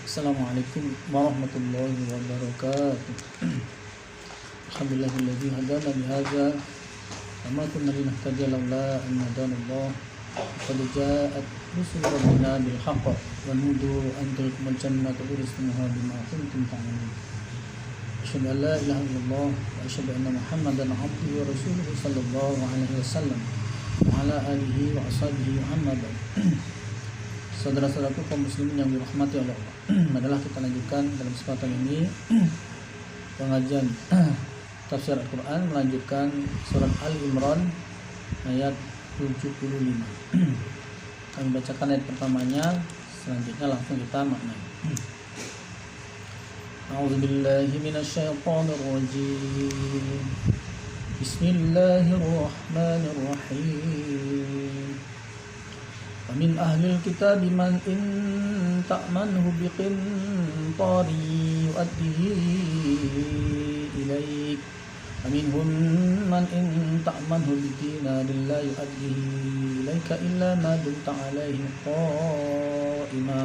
Assalamualaikum warahmatullahi wabarakatuh. Alhamdulillahilladzi hadana bihadza wa ma kunna linahtadiya laula an hadana Allah. Qad ja'at rusul rabbina bil haqq wa nudu an tilkumul jannatu uristumuha bima kuntum ta'malun. Asyhadu an la ilaha illallah wa asyhadu anna Muhammadan abduhu wa rasuluhu sallallahu alaihi wasallam wa ala alihi wa ashabihi Muhammad. Saudara-saudaraku kaum muslimin yang dirahmati oleh Allah, adalah kita lanjutkan dalam kesempatan ini pengajian tafsir Al-Quran, melanjutkan surat Al-Imran ayat 75. Kami bacakan ayat pertamanya, selanjutnya langsung kita maknai. A'udzubillahi minasyaitonir rajim. Bismillahirrahmanirrahim. ومن أهل الكتاب من إن تأمنه بقنطار يؤديه إليك ومنهم من إن تأمنه بدينار لا يؤديه إليك إلا ما دمت عليه قائما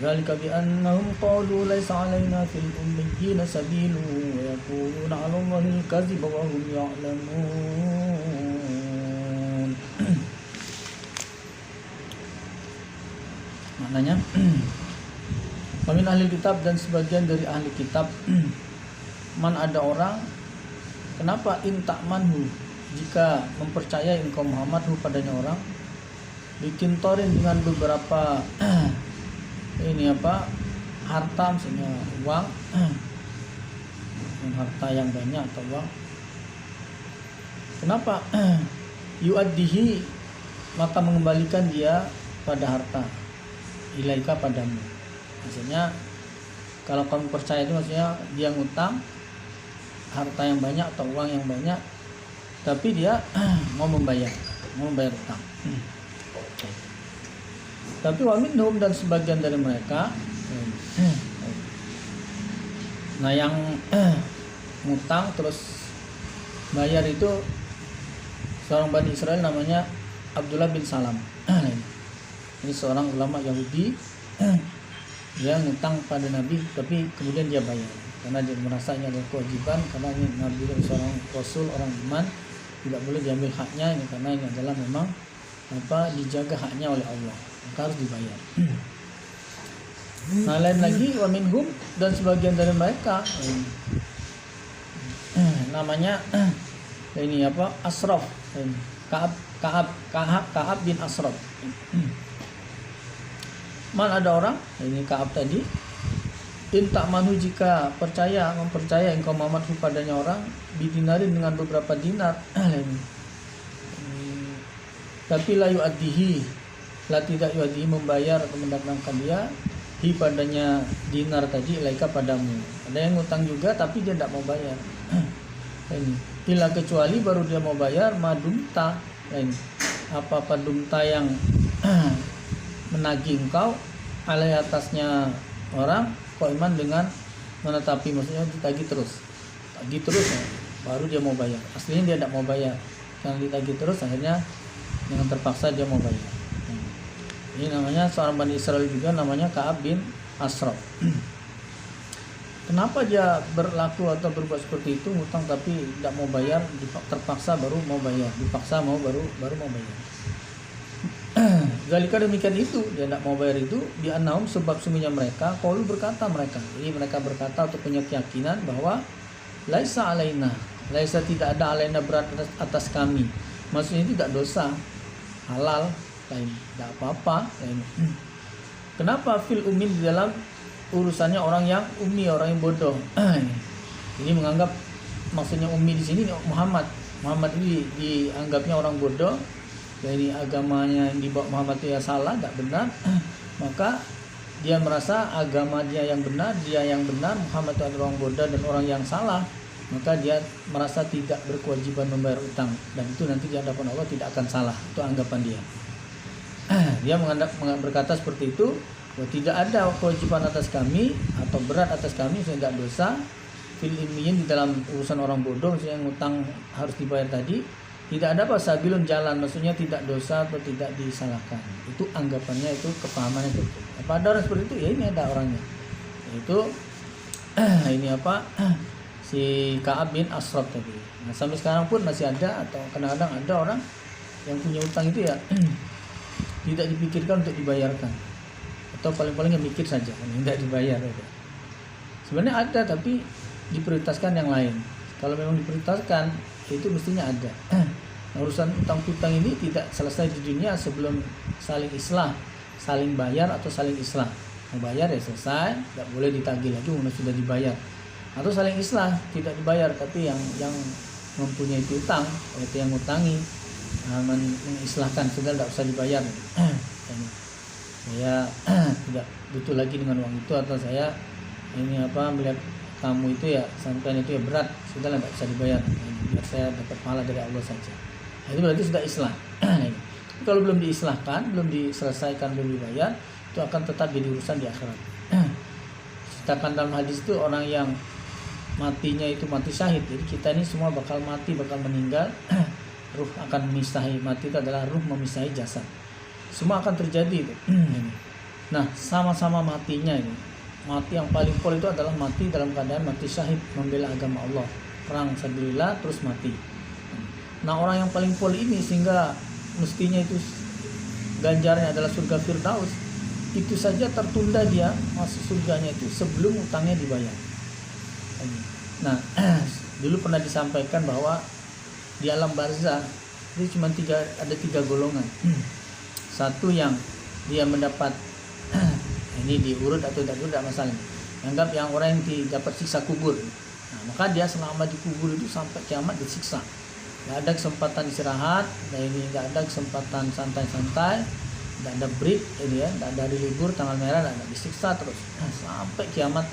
ذلك بأنهم قالوا ليس علينا في الأميين سبيل ويقولون على الله الكذب وهم يعلمون. Maknanya, Wamin ahli kitab, dan sebagian dari ahli kitab, man ada orang, kenapa in ta'manhu, jika mempercayai engkau Muhammad padanya orang, bikin torin dengan beberapa harta, misalnya uang, harta yang banyak atau uang. Kenapa yu'addihi, maka mengembalikan dia pada harta, ilaika padamu. Maksudnya kalau kamu percaya itu maksudnya dia ngutang harta yang banyak atau uang yang banyak, tapi dia mau membayar utang. Tapi wa minhum, dan sebagian dari mereka, nah yang ngutang terus bayar itu seorang Bani Israel namanya Abdullah bin Salam. Ini seorang ulama Yahudi yang ngutang pada Nabi, tapi kemudian dia bayar karena dia merasa ini adalah kewajiban, karena ini Nabi seorang Rasul, orang iman, tidak boleh diambil haknya ini, karena ini adalah memang dijaga haknya oleh Allah, maka harus dibayar. Nah, lain lagi wa minhum, dan sebagian dari mereka namanya Asraf, Ka'ab bin Asraf. Man ada orang, ini Ka'ab tadi, in ta'manu, jika mempercaya engkau Muhammad padanya orang, bidinarin dengan beberapa dinar, tapi la yu'addihi, tidak yu'addihi, membayar atau mendatangkan dia padanya dinar tadi, ilaika padamu. Ada yang ngutang juga tapi dia tidak mau bayar. Ini illa, kecuali baru dia mau bayar madumta, apa dumta yang menagih engkau alai atasnya orang, iman dengan menetapi, maksudnya ditagih terus ya, baru dia mau bayar. Aslinya dia tidak mau bayar, yang ditagih terus akhirnya dengan terpaksa dia mau bayar. Ini namanya seorang Bani Israel juga, namanya Ka'ab bin Asraf. Kenapa dia berlaku atau berbuat seperti itu, ngutang tapi tidak mau bayar, terpaksa baru mau bayar, dipaksa baru mau bayar. Zalika, demikian itu, dia tidak mau bayar itu, bi annahum, sebab sungguhnya mereka, qalu, berkata mereka. Jadi mereka berkata atau punya keyakinan bahwa laisa alaina, laisa, tidak ada alaina, berat atas kami. Maksudnya itu tidak dosa, halal, tidak apa-apa. Kenapa fil ummin, di dalam urusannya orang yang ummi, orang yang bodoh. Ini menganggap maksudnya ummi di sini Muhammad ini dianggapnya orang bodoh. Dari agamanya yang dibawa Muhammad itu ya salah, tidak benar, maka dia merasa agama dia yang benar, Muhammad itu adalah orang bodoh dan orang yang salah, maka dia merasa tidak berkewajiban membayar utang, dan itu nanti di hadapan Allah tidak akan salah. Itu anggapan dia. Dia berkata seperti itu, bahwa tidak ada kewajiban atas kami atau berat atas kami, sehingga tidak dosa fil ilmiyin, di dalam urusan orang bodoh, maksudnya yang utang harus dibayar tadi. Tidak ada sabilun, jalan, maksudnya tidak dosa atau tidak disalahkan. Itu anggapannya, itu kepahamannya itu. Apa ada orang seperti itu? Ya ini ada orangnya. yaitu ini apa si Ka'ab bin Ashraf tadi. Nah, sampai sekarang pun masih ada, atau kadang-kadang ada orang yang punya utang itu ya tidak dipikirkan untuk dibayarkan, atau paling-paling mikir saja tidak dibayar aja. Sebenarnya ada, tapi diprioritaskan yang lain. Kalau memang diprioritaskan, itu mestinya ada. Nah, urusan utang piutang ini tidak selesai di dunia sebelum saling islah, saling bayar atau saling islah. Mau bayar ya selesai, tidak boleh ditagih lagi sudah dibayar. Atau saling islah, tidak dibayar, tapi yang mempunyai piutang, yaitu yang ngutangi, mengislahkan sudah tidak usah dibayar. Saya tidak butuh lagi dengan uang itu, atau saya melihat kamu itu ya sampai itu ya berat, sudah tidak bisa dibayar, biar saya dapat pahala dari Allah saja. Nah, itu berarti sudah islah. Kalau belum diislahkan, belum diselesaikan, belum dibayar, itu akan tetap jadi urusan di akhirat. Sedangkan dalam hadis itu orang yang matinya itu mati syahid, jadi kita ini semua bakal mati, bakal meninggal. Ruh akan memisahi, mati itu adalah ruh memisahi jasad, semua akan terjadi itu. Nah, sama-sama matinya ini, mati yang paling pol itu adalah mati dalam keadaan mati syahid, membela agama Allah, perang sabilillah terus mati. Nah, orang yang paling pol ini sehingga mestinya itu ganjarnya adalah surga Firdaus, itu saja tertunda dia masuk surganya itu sebelum utangnya dibayar. Nah, dulu pernah disampaikan bahwa di alam barzah itu cuma ada tiga golongan. Satu yang dia mendapat ini diurut atau tidak masalah. Anggap yang orang yang dapat siksa kubur. Nah, maka dia selama di kubur itu sampai kiamat disiksa. Tidak ada kesempatan istirahat, tidak ada kesempatan santai-santai, tidak ada break, tidak ada hari libur, tanggal merah, tidak ada, disiksa terus. Nah, sampai kiamat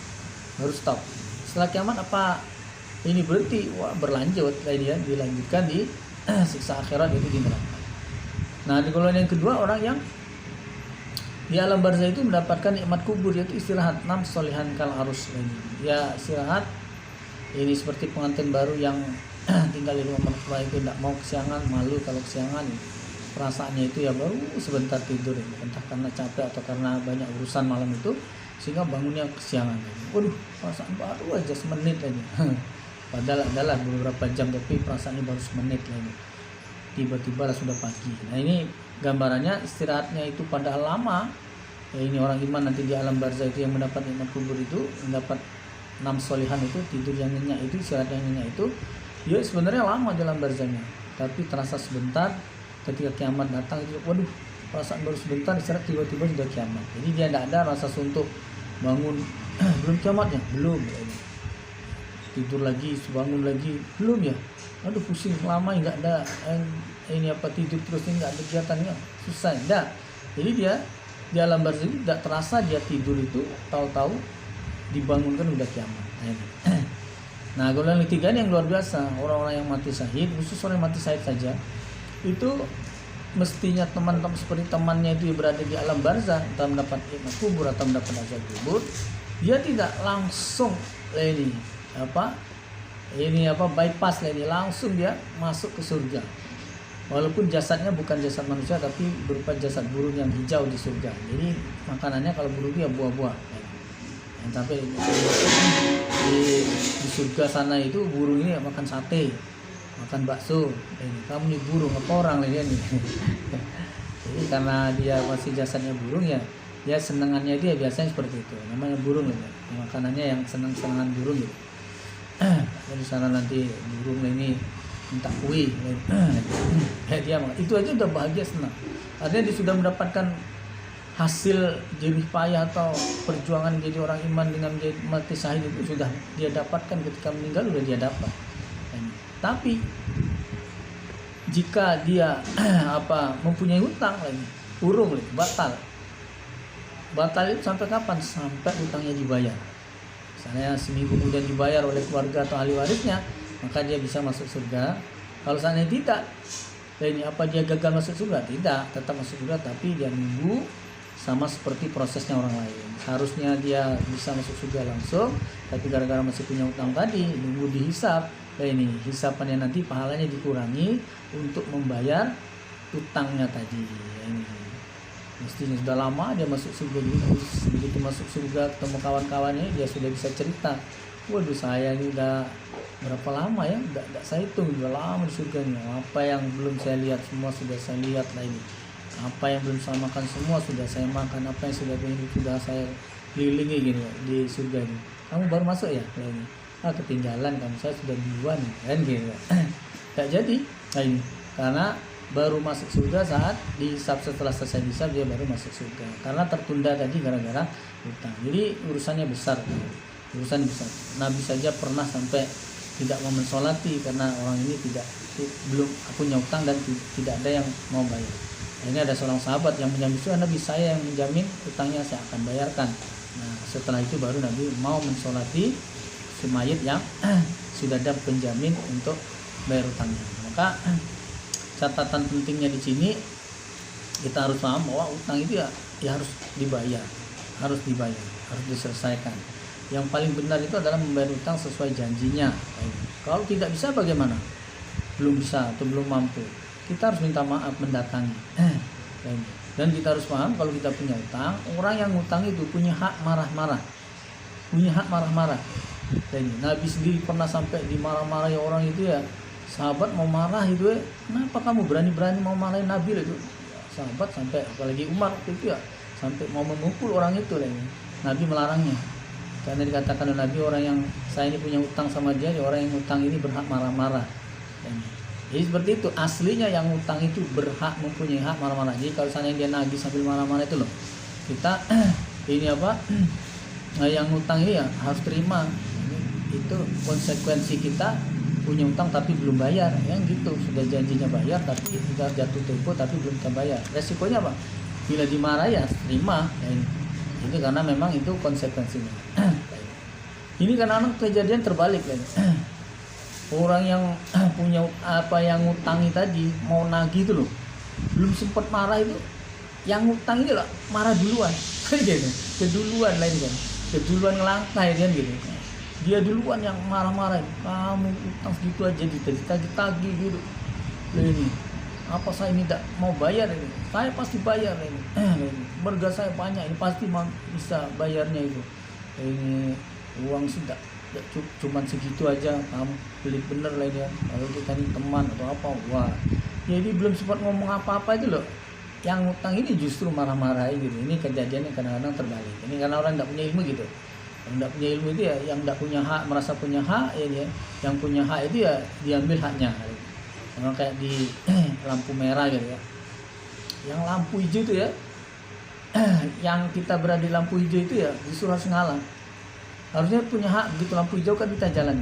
baru stop. Setelah kiamat apa ini berhenti? Wah, berlanjut, dia dilanjutkan di siksa akhirat, itu di neraka. Nah, di golongan yang kedua orang yang di alam barzah itu mendapatkan nikmat kubur, yaitu istirahat, nam solihan kal arus ini. Ya istirahat ini seperti pengantin baru yang tinggal di rumah mertua itu tidak mau kesiangan, malu kalau kesiangan. Perasaannya itu ya baru sebentar tidur, entah karena capek atau karena banyak urusan malam itu, sehingga bangunnya kesiangan. Waduh, perasaan baru aja semenit aja. Padahal adalah beberapa jam, tapi perasaannya baru semenit lagi. Tiba-tiba sudah pagi. Nah, ini gambarannya istirahatnya itu padahal lama. Ya, ini orang iman nanti di alam barzah itu yang mendapat nikmat kubur itu, mendapat 6 solihan itu, tidur yang nyenyak itu, istirahat yang nyenyak itu, ya sebenarnya lama dalam barzahnya, tapi terasa sebentar. Ketika kiamat datang itu, waduh, perasaan baru sebentar istirahat, tiba-tiba sudah kiamat. Jadi dia tidak ada rasa suntuk bangun belum kiamatnya, belum. Tidur lagi, bangun lagi, belum ya. Aduh, pusing lama nggak ada ini apa, tidur terus ini nggak ada kegiatannya, susah. Enggak. Jadi dia di alam barzah itu tidak terasa dia tidur itu, tahu-tahu dibangunkan udah kiamat. Nah, golongan ketiga yang luar biasa, orang-orang yang mati syahid, khusus orang yang mati syahid saja, itu mestinya teman-teman seperti temannya itu berada di alam barzah, entah mendapat nikmat kubur atau mendapat azab kubur, dia tidak langsung bypass langsung dia masuk ke surga. Walaupun jasadnya bukan jasad manusia, tapi berupa jasad burung yang hijau di surga. Jadi makanannya kalau burung itu ya buah-buah. Tapi di surga sana itu burung ini makan sate, makan bakso. Kamu nih burung apa orang dia nih? Jadi karena dia masih jasadnya burung ya, dia senangannya dia biasanya seperti itu. Namanya burung ya. Makanannya yang senang-senangan burung gitu. Di sana nanti burung ini minta kue, dia makan. Itu aja udah bahagia, senang. Artinya dia sudah mendapatkan hasil jerih payah atau perjuangan jadi orang iman dengan mati syahid itu sudah dia dapatkan ketika meninggal, sudah dia dapat. Tapi jika dia mempunyai hutang lagi, urung lagi, batal itu sampai kapan? Sampai hutangnya dibayar. Misalnya seminggu kemudian dibayar oleh keluarga atau ahli warisnya, maka dia bisa masuk surga. Kalau seandainya tidak, dia gagal masuk surga? Tidak, tetap masuk surga, tapi dia nunggu sama seperti prosesnya orang lain. Seharusnya dia bisa masuk surga langsung, tapi gara-gara masih punya utang tadi, nunggu dihisap. Hisapannya nanti pahalanya dikurangi untuk membayar utangnya tadi. mestinya sudah lama dia masuk surga dulu. Begitu masuk surga ketemu kawan-kawannya dia sudah bisa cerita, waduh saya ini udah berapa lama ya, udah saya hitung udah lama di surga ini, apa yang belum saya lihat semua sudah saya lihat lah ini, apa yang belum saya makan semua sudah saya makan, apa yang sudah saya kelilingi gini di surga ini. Kamu baru masuk ya lah ini, ketinggalan kamu, saya sudah duluan kan gitu. Gak jadi nah ini karena baru masuk surga saat dihisab, setelah selesai dihisab dia baru masuk surga karena tertunda tadi gara-gara hutang. Jadi urusannya besar, urusan besar. Nabi saja pernah sampai tidak mau mensolati karena orang ini belum punya hutang dan tidak ada yang mau bayar. Ini ada seorang sahabat yang menjamin, Nabi saya yang menjamin hutangnya saya akan bayarkan. Nah setelah itu baru Nabi mau mensolati si mayit yang sudah ada penjamin untuk bayar hutangnya. Maka catatan pentingnya di sini kita harus paham bahwa utang itu ya harus dibayar, harus diselesaikan. Yang paling benar itu adalah membayar utang sesuai janjinya. Kalau tidak bisa bagaimana? Belum bisa atau belum mampu, kita harus minta maaf, mendatangi. Dan kita harus paham kalau kita punya utang, orang yang utang itu punya hak marah-marah, Dan Nabi sendiri pernah sampai dimarah-marahi orang itu ya. Sahabat mau marah itu ya, kenapa kamu berani-berani mau marahin Nabi itu? Sahabat sampai apalagi Umar itu ya sampai mau memukul orang itu lah. Nabi melarangnya. Karena dikatakan oleh Nabi, orang yang saya ini punya utang sama dia, orang yang utang ini berhak marah-marah. Jadi seperti itu, aslinya yang utang itu berhak mempunyai hak marah-marah. Jadi kalau misalnya dia nagih sambil marah-marah itu loh, kita ini apa? Yang utang ini ya harus terima. Itu konsekuensi kita punya utang tapi belum bayar, yang gitu. Sudah janjinya bayar tapi kita jatuh tempo tapi belum kita bayar. Resikonya apa? Bila dimarah ya terima. Itu karena memang itu konsekuensinya. Ini karena kejadian terbalik kan. Orang yang punya apa yang ngutangi tadi mau nagih itu loh, belum sempat marah itu, yang ngutang ini loh marah duluan, gitu. Keduluan lain kan, keduluan ngelangkai kan gitu. Dia duluan yang marah-marah, kamu utang segitu aja ditagih-tagih gitu. Ini apa saya ini tidak mau bayar ini, saya pasti bayar ini. Berga saya banyak ini pasti bisa bayarnya itu. Ini uang sudah cuman segitu aja, kamu pelit bener lah dia. Kalau kita ini teman atau apa, wah. Jadi belum sempat ngomong apa-apa itu loh, yang utang ini justru marah-marah gitu. Ini kejadiannya kadang-kadang terbalik. Ini karena orang tidak punya ilmu gitu. Yang tidak punya ilmu itu ya, yang tidak punya hak merasa punya hak ya dia. Yang punya hak itu ya diambil haknya. Sama kayak di lampu merah gitu ya. Yang lampu hijau itu ya, yang kita berada di lampu hijau itu ya justru harus ngalah. Harusnya punya hak, begitu lampu hijau kan kita jalan.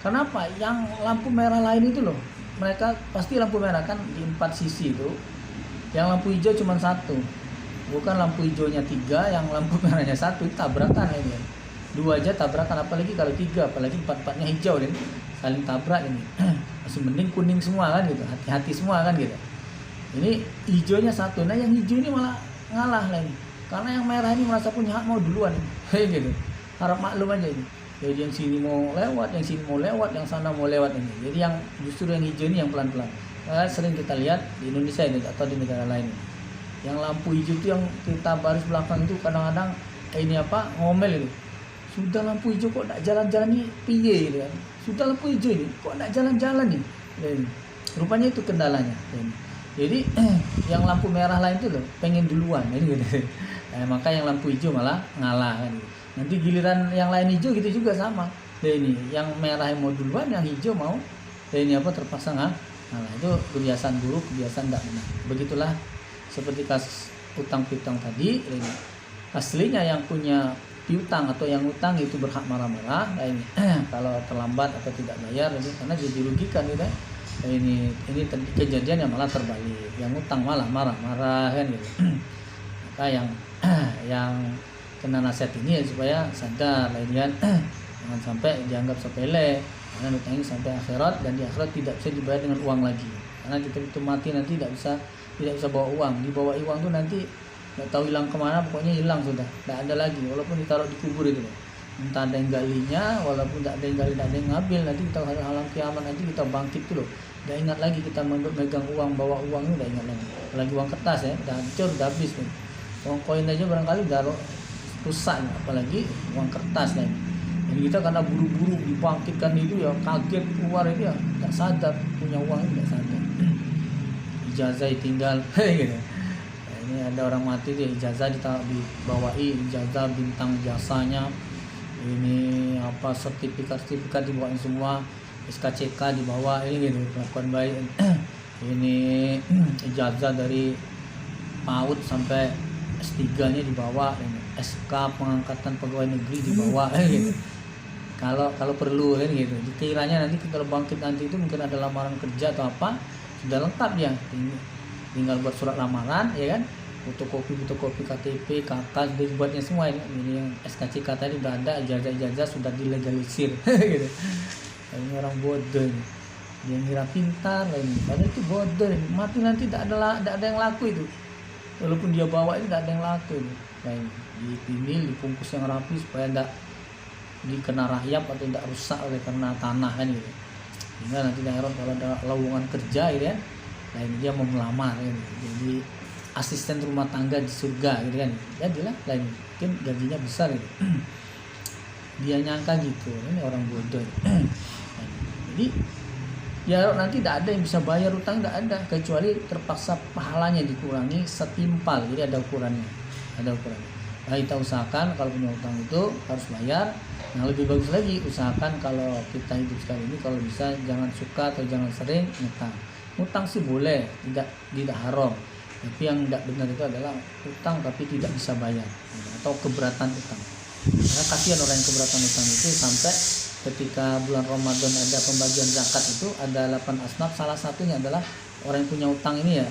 Kenapa? Yang lampu merah lain itu loh, mereka pasti lampu merah kan di 4 sisi itu. Yang lampu hijau cuma 1, bukan lampu hijaunya 3, yang lampu merahnya 1, tabrakan ini. 2 aja tabrakan, apalagi kalau 3, apalagi 4-4-nya hijau dan saling tabrak ini. Masih mending kuning semua kan gitu, hati-hati semua kan gitu. Ini hijaunya 1, nah yang hijau ini malah ngalah lah ini. Karena yang merah ini merasa punya hak mau duluan, kayak gitu. Harap maklum aja ini. Jadi yang sini mau lewat, yang sini mau lewat, yang sana mau lewat ini. Jadi yang justru yang hijau ini yang pelan-pelan. Sering kita lihat di Indonesia ini atau di negara lain. Yang lampu hijau itu yang kita baris belakang itu kadang-kadang ini apa ngomel itu. Sudah lampu hijau kok tidak jalan-jalan nih piye gitu kan. Sudah lampu hijau ini kok tidak jalan-jalan nih. Rupanya itu kendalanya. Jadi yang lampu merah lain itu loh pengen duluan gitu. Maka yang lampu hijau malah ngalah kan gitu. Nanti giliran yang lain hijau gitu juga sama. Ini yang merah yang mau duluan, yang hijau mau ini apa terpaksa ngalah. Itu kebiasaan buruk, kebiasaan tidak benar. Begitulah seperti kasus utang piutang tadi. Aslinya yang punya piutang atau yang utang itu berhak marah-marah. Ini kalau terlambat atau tidak bayar ini karena dia dirugikan gitu. Ini kejadian yang malah terbalik. Yang utang malah marah-marah kan gitu. Maka yang kena nasihat ini ya supaya sadar lah kan. Jangan sampai dianggap sepele. Karena utang ini sampai akhirat, dan di akhirat tidak bisa dibayar dengan uang lagi. Karena kita itu mati nanti tidak bisa bawa uang. Dibawa uang tuh nanti nggak tahu hilang kemana, pokoknya hilang sudah, nggak ada lagi. Walaupun ditaruh di kubur itu. entah ada yang galinya, walaupun tidak ada yang gali, tidak ada yang ngambil, nanti kita halang kiamat, nanti kita bangkit tuh loh. Udah ingat lagi kita megang uang, bawa uang ini udah ingat lagi. Apalagi uang kertas ya, udah hancur, udah habis nih. Uang koin aja barangkali udah rusak, apalagi uang kertas nih. Jadi kita karena buru-buru dibangkitkan itu ya, kaget keluar itu ya, nggak sadar punya uang ini, nggak sadar. Ijazah tinggal, gitu. Nah, ini ada orang mati dia ijazah dibawai, ijazah bintang jasanya, ini apa sertifikat dibawain semua, SKCK dibawa ini gitu, kelakuan baik. Ini ijazah dari PAUD sampai S3-nya dibawa, ini SK pengangkatan pegawai negeri dibawa gitu. Kalau perlu kan gitu. Dikiranya nanti kalau bangkit nanti itu mungkin ada lamaran kerja atau apa, sudah lengkap ya. Tinggal buat surat lamaran ya kan. Fotokopi KTP, KK sudah dibuatnya semua ini. Ini yang SKCK tadi udah ada, ijazah sudah dilegalisir gitu. Ini orang bodoh ini. Dia ngira pintar lah ini, padahal itu bodoh ini. Mati nanti tidak ada yang laku itu, walaupun dia bawa ini tidak ada yang laku ini. Nah ini dipinil, dibungkus yang rapi supaya tidak dikena rayap atau tidak rusak oleh karena tanah kan gitu. Sehingga nanti akhirat kalau ada lowongan kerja gitu kan, nah ini dia mau melamar kan gitu. Jadi asisten rumah tangga di surga gitu kan, jadilah lah ini mungkin gajinya besar gitu. Dia nyangka gitu, ini orang bodoh. Jadi ya nanti tidak ada yang bisa bayar utang, tidak ada, kecuali terpaksa pahalanya dikurangi setimpal. Jadi ada ukurannya. Nah, kita usahakan kalau punya utang itu harus bayar. Nah lebih bagus lagi, usahakan kalau kita hidup sekali ini kalau bisa jangan suka atau jangan sering utang. Utang sih boleh, tidak haram. Tapi yang tidak benar itu adalah utang tapi tidak bisa bayar, atau keberatan utang. Karena kasihan orang yang keberatan utang itu sampai ketika bulan Ramadan ada pembagian zakat itu ada 8 asnaf, salah satunya adalah orang yang punya utang ini ya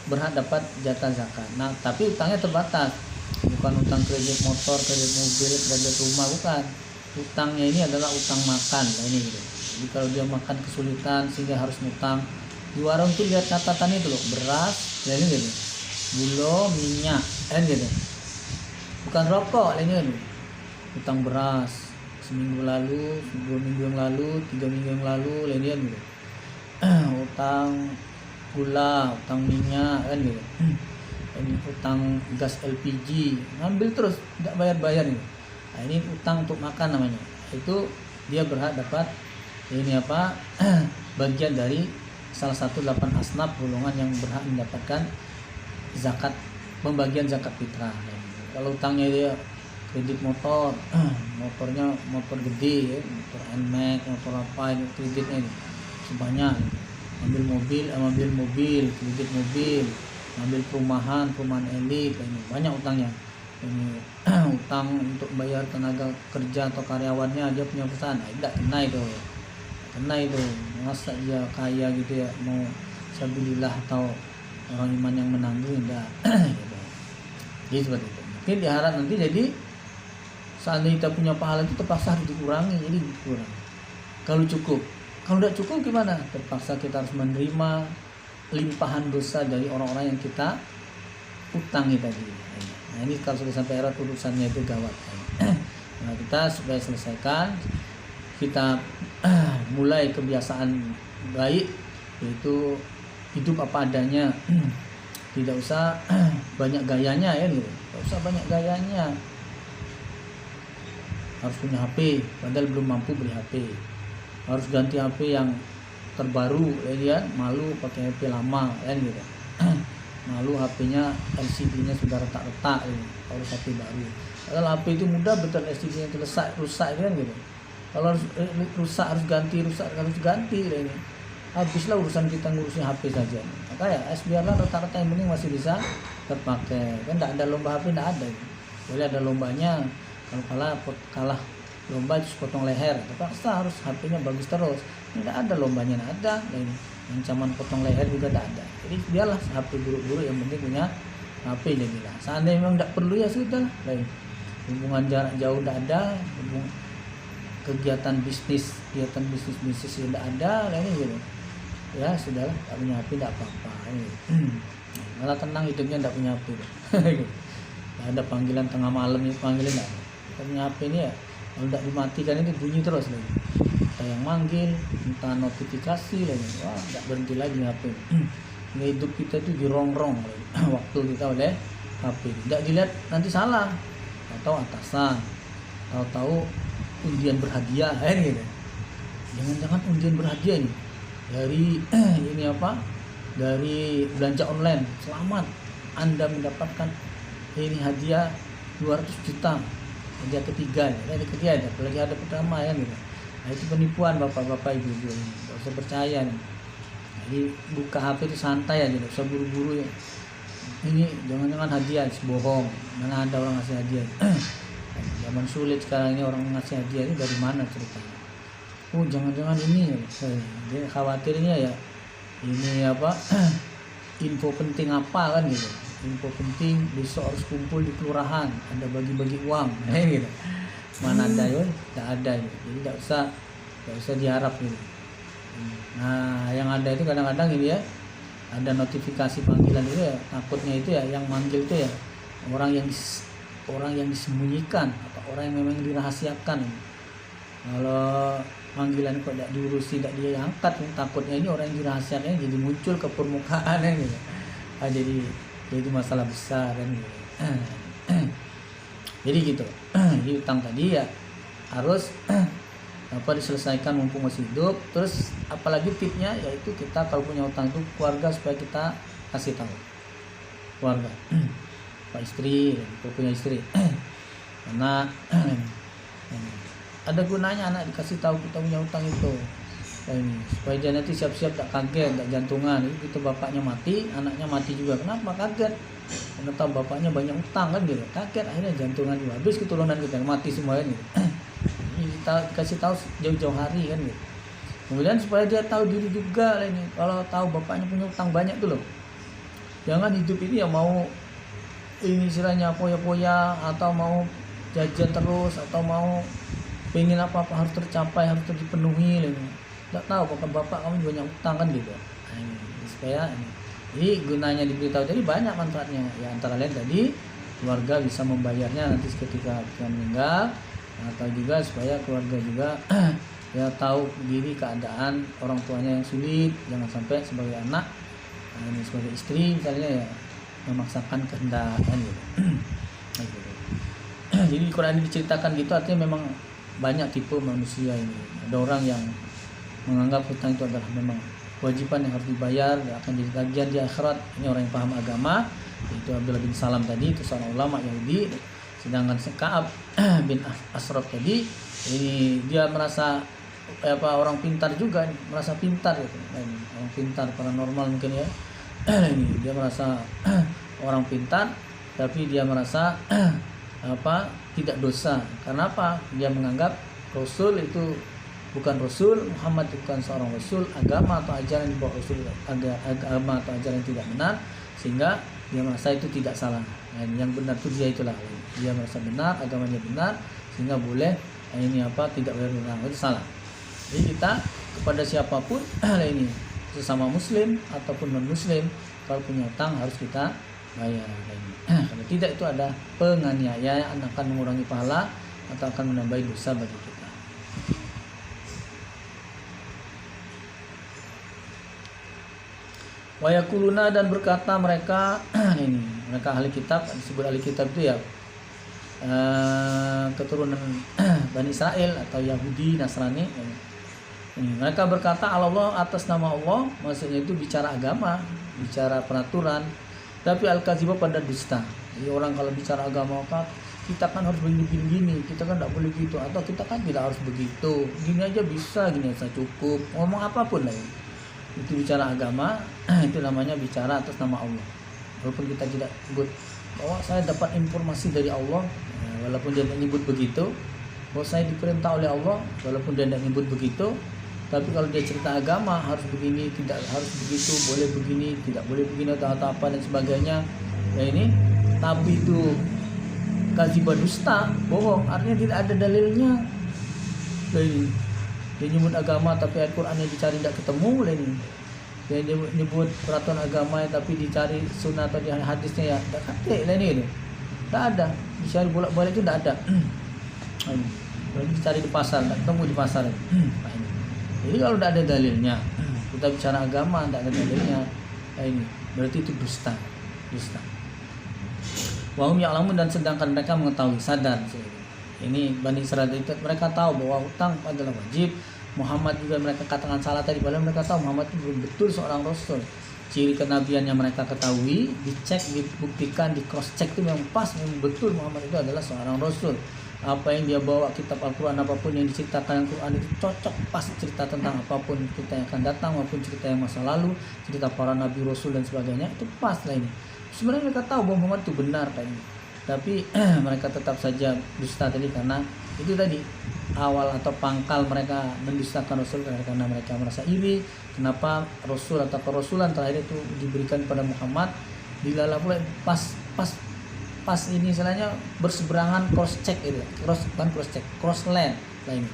berhak dapat jatah zakat. Nah tapi utangnya terbatas, bukan utang kredit motor, kredit mobil, kredit rumah, bukan. Utangnya ini adalah utang makan, nah ini gitu. Jadi kalau dia makan kesulitan sehingga harus ngutang, di warung tuh lihat catatan itu loh, beras, ini gitu, gula, minyak, gitu. Bukan rokok, ini gitu. Utang beras seminggu lalu, 2 minggu yang lalu, 3 minggu yang lalu, lainnya gitu. Utang gula, utang minyak kan gitu. Ini utang gas LPG, ngambil terus tidak bayar gitu. Nah, ini utang untuk makan namanya. Itu dia berhak dapat ini apa? Bagian dari salah satu 8 asnaf golongan yang berhak mendapatkan zakat, pembagian zakat fitrah. Kalau utangnya dia kredit motor, motornya motor gede ya, motor NMAX, motor apa ini kreditnya ini sebanyak. Ambil mobil, kredit mobil, ambil perumahan elit, ini banyak utangnya. Ini utang untuk bayar tenaga kerja atau karyawannya, dia punya perusahaan, tidak kena itu. Masa dia kaya gitu ya, mau sabilillah atau orang iman yang menanggung, tidak. Jadi seperti itu. Mungkin diharap nanti jadi seandainya kita punya pahala itu terpaksa harus dikurangi, jadi kurang. Kalau tidak cukup gimana? Terpaksa kita harus menerima limpahan dosa dari orang-orang yang kita utangi tadi. Nah ini kalau sudah sampai akhirat urusannya itu gawat. Nah kita supaya selesaikan, kita mulai kebiasaan baik, yaitu hidup apa adanya. Tidak usah banyak gayanya ya gitu. Tidak usah banyak gayanya. Harus punya HP, padahal belum mampu beli HP. Harus ganti HP yang terbaru, ya malu pakai HP lama, kan gitu. Malu HP-nya LCD-nya sudah retak-retak, ya. Harus HP baru. Padahal HP itu mudah betul, LCD-nya rusak, kan gitu. Kalau harus rusak harus ganti, ya ini. Habislah urusan kita ngurusin HP saja. Maka ya biarlah retak-retak, yang penting masih bisa terpakai. Kan tidak ada lomba HP, tidak ada. Boleh ada lombanya. Kalau kalah lomba itu potong leher, terpaksa harus HP-nya bagus terus. Tidak ada lombanya, tidak ada. Dan ancaman potong leher juga tidak ada. Jadi biarlah HP buruk-buruk, yang penting punya HP jadilah. Seandainya memang tidak perlu ya sudah. Hubungan jarak jauh tidak ada, kegiatan bisnis tidak ada, ini gitu. Ya sudahlah, tak punya HP tidak apa-apa. Malah tenang hidupnya tidak punya HP. Tidak ada panggilan tengah malam, ini panggilan tidak ada. punya HP ini ya, kalau tidak dimatikan itu bunyi terus lagi. Entah yang manggil, entah notifikasi lagi, wah tidak berhenti lagi HP. Nggak, hidup kita itu dirongrong waktu kita oleh HP. Tidak dilihat nanti salah, atau atasan, tahu-tahu undian berhadiah gitu. Jangan-jangan undian berhadiah ini dari ini apa? Dari belanja online. Selamat, Anda mendapatkan ini hadiah 200 juta. Hadiah ketiga, hadiah ketiga, apalagi ada pertama ya gitu. Nah, itu penipuan bapak-bapak ibu-ibu ini. Tidak usah percaya nih. Jadi buka HP itu santai aja, tidak usah buru-buru ya. Ini jangan-jangan hadiah, bohong. Mana ada orang ngasih hadiah? Zaman sulit sekarang ini, orang ngasih hadiah ini dari mana ceritanya? Oh jangan-jangan ini ya. Dia khawatirnya ya ini apa? Info penting apa kan gitu. Info penting besok harus kumpul di kelurahan, ada bagi-bagi uang, gitu. Mana ada ya? Tidak ada gitu. Jadi tidak usah diharap gitu. Nah yang ada itu kadang-kadang ini ya, ada notifikasi panggilan itu ya, takutnya itu ya yang manggil itu ya orang yang disembunyikan atau orang yang memang dirahasiakan. Kalau panggilan kok tidak diurusi, tidak dia angkat, takutnya ini orang yang dirahasiakan jadi muncul ke permukaan kan gitu. Nah, jadi masalah besar kan gitu. Jadi gitu. Jadi utang tadi ya harus diselesaikan mumpung masih hidup. Terus apalagi tipnya yaitu kita kalau punya utang itu keluarga supaya kita kasih tahu keluarga, pak istri, kalau punya istri, karena ada gunanya anak dikasih tahu kita punya utang itu. Nah, ini supaya dia nanti siap-siap, tak kaget, tak jantungan. Itu bapaknya mati, anaknya mati juga. Kenapa kaget? Karena tahu bapaknya banyak utang kan gitu. Kaget, akhirnya jantungan juga. Habis keturunan kita mati semua ini. Kita kasih tahu jauh-jauh hari kan gitu. Kemudian supaya dia tahu diri juga ini. Kalau tahu bapaknya punya utang banyak tuh loh. Jangan hidup ini ya mau ini istilahnya poya-poya, atau mau jajan terus, atau mau pengen apa-apa harus tercapai, harus dipenuhi gitu. Tidak tahu bapak kamu banyak utang kan gitu. Nah, ini supaya ini. Jadi gunanya diberitahu jadi banyak manfaatnya. Ya antara lain tadi keluarga bisa membayarnya nanti ketika kita meninggal, atau juga supaya keluarga juga ya tahu diri keadaan orang tuanya yang sulit. Jangan sampai sebagai anak, ini sebagai istri misalnya ya memaksakan kehendak kan gitu. Nah, gitu. Jadi di Quran ini diceritakan gitu, artinya memang banyak tipe manusia ini. Ada orang yang menganggap hutang itu adalah memang kewajiban yang harus dibayar, akan jadi tagihan di akhirat. Ini orang yang paham agama, yaitu Abdullah bin Salam tadi, itu seorang ulama Yahudi. Sedangkan Ka'ab bin Ashraf tadi, ini dia merasa orang pintar juga, merasa pintar gitu. Orang pintar paranormal mungkin ya. Ini dia merasa orang pintar, tapi dia merasa tidak dosa. Karena apa? Dia menganggap Rasul itu bukan Rasul, Muhammad bukan seorang Rasul, agama atau ajaran yang dibawa Rasul agama atau ajaran yang tidak benar, sehingga dia merasa itu tidak salah. Dan yang benar itu dia itulah. Dia merasa benar, agamanya benar, sehingga boleh tidak boleh berutang, itu salah. Jadi kita kepada siapapun ini sesama muslim ataupun non muslim, kalau punya utang harus kita bayar. Kalau tidak itu ada penganiayaan, akan mengurangi pahala atau akan menambah dosa bagi kita. Wa yaquluna, dan berkata mereka ini, mereka ahli kitab, disebut ahli kitab itu ya keturunan Bani Israel atau Yahudi, Nasrani. Mereka berkata Allah atas nama Allah, maksudnya itu bicara agama, bicara peraturan, tapi al-kadziba pada dusta. Jadi orang kalau bicara agama, kita kan harus begini, kita kan tidak boleh gitu, atau kita kan tidak harus begitu, gini aja bisa, gini aja cukup, ngomong apapun lah ya. Itu bicara agama, itu namanya bicara atas nama Allah. Walaupun kita tidak sebut bahwa saya dapat informasi dari Allah, walaupun dia tidak nyebut begitu, bahwa saya diperintah oleh Allah, walaupun dia tidak nyebut begitu. Tapi kalau dia cerita agama harus begini, tidak harus begitu, boleh begini, tidak boleh begini, atau apa dan sebagainya. Ya ini, tapi itu kadziba, dusta, bohong, artinya tidak ada dalilnya. Ini dia nyebut agama tapi Al-Qur'annya dicari tidak ketemu ini. Dia nyebut peraturan agama tapi dicari sunnah atau di hadisnya ya tidak ada ini. Tidak ada, dicari bolak-balik itu tidak ada. Berarti dicari di pasar, tak ketemu di pasar. Nah, ini. Jadi kalau tidak ada dalilnya, kita bicara agama tidak ada dalilnya, nah, ini berarti itu dusta. Wahum ya'lamun, dan sedangkan mereka mengetahui, sadar. Ini Bani Israil itu mereka tahu bahwa hutang adalah wajib. Muhammad juga mereka katakan salah tadi, padahal mereka tahu Muhammad itu betul seorang rasul. Ciri kenabiannya mereka ketahui, dicek, dibuktikan, di cross check itu memang pas, memang betul Muhammad itu adalah seorang rasul. Apa yang dia bawa, kitab Al-Quran apapun yang diceritakan Al-Quran itu cocok pas cerita tentang apapun cerita yang akan datang maupun cerita yang masa lalu, cerita para nabi rasul dan sebagainya, itu pas lah ini. Sebenarnya mereka tahu bahwa Muhammad itu benar Pak ini. Tapi mereka tetap saja dusta tadi, karena itu tadi awal atau pangkal mereka mendustakan Rasul karena mereka merasa iri. Kenapa Rasul atau kerasulan terakhir itu diberikan pada Muhammad? Dilala pula pas ini istilahnya berseberangan cross check itu, cross land lah ini.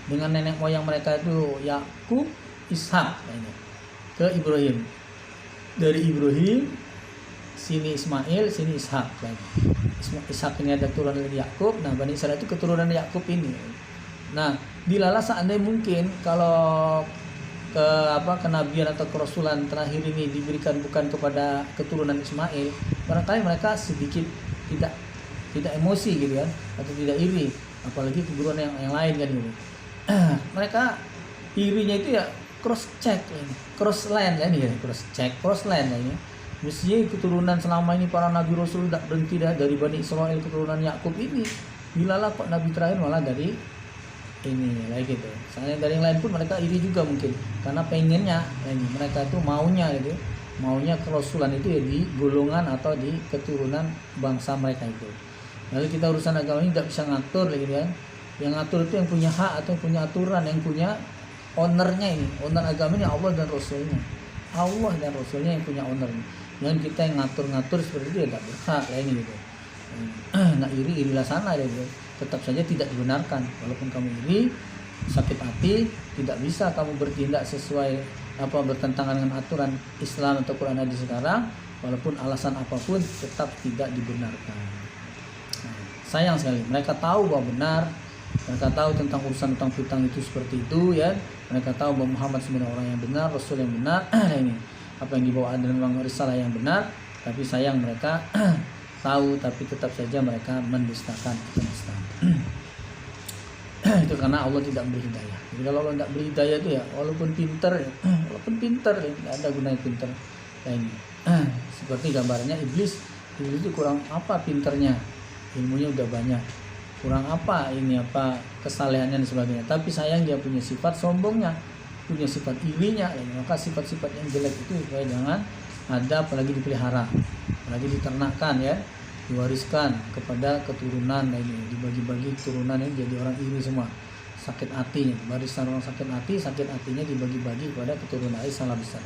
Dengan nenek moyang mereka itu Yakub, Ishak lah ini. Ke Ibrahim. Dari Ibrahim sini Ismail, sini Ishak lagi. Ishak ini ada keturunan dari Yakub. Nah, Bani Israil itu keturunan Yakub ini. Nah, dilala seandainya mungkin kalau kenabian atau kerasulan terakhir ini diberikan bukan kepada keturunan Ismail, barangkali mereka sedikit tidak emosi gitu kan, atau tidak iri, apalagi keturunan yang lain kan gitu. Mereka irinya itu ya cross land lah ini. Mestinya keturunan selama ini para nabi rasul tidak berhenti dari Bani Israil, keturunan Yakub ini. Bilalah kok nabi terakhir malah dari ini lagi gitu. Soalnya dari yang lain pun mereka iri juga mungkin, karena pengennya ini mereka itu maunya kerasulan itu ya di golongan atau di keturunan bangsa mereka itu. Lalu kita urusan agama ini tidak bisa ngatur lagi kan. Yang ngatur itu yang punya hak atau yang punya aturan, yang punya ownernya ini. Owner agama ini Allah dan Rasulnya. Allah dan Rasulnya yang punya ownernya. Jangan kita yang ngatur-ngatur seperti itu ya tidak berhak lah ini gitu. Nah irilah sana ya gitu. Tetap saja tidak dibenarkan. Walaupun kamu iri, sakit hati, tidak bisa kamu bertindak sesuai bertentangan dengan aturan Islam atau Quran hadis sekarang, walaupun alasan apapun tetap tidak dibenarkan. Nah, sayang sekali, mereka tahu bahwa benar, mereka tahu tentang urusan utang piutang itu seperti itu ya. Mereka tahu bahwa Muhammad sebenarnya orang yang benar, Rasul yang benar. Ini apa yang dibawa adalah risalah yang benar, tapi sayang mereka tahu tapi tetap saja mereka mendustakan Islam. Itu karena Allah tidak beri hidayah. Jadi kalau Allah tidak beri hidayah itu ya walaupun pintar tidak ada gunanya pintar. Nah, ini seperti gambarnya iblis itu kurang apa pinternya, ilmunya udah banyak, kurang apa kesalehannya dan sebagainya. Tapi sayang dia punya sifat sombongnya, punya sifat irinya. Maka sifat-sifat yang jelek itu supaya jangan ada, apalagi dipelihara, apalagi diternakkan ya, diwariskan kepada keturunan. Nah, ini dibagi-bagi keturunan ini jadi orang iri semua, sakit hatinya, barisan orang sakit hatinya dibagi-bagi kepada keturunan. Salah besar.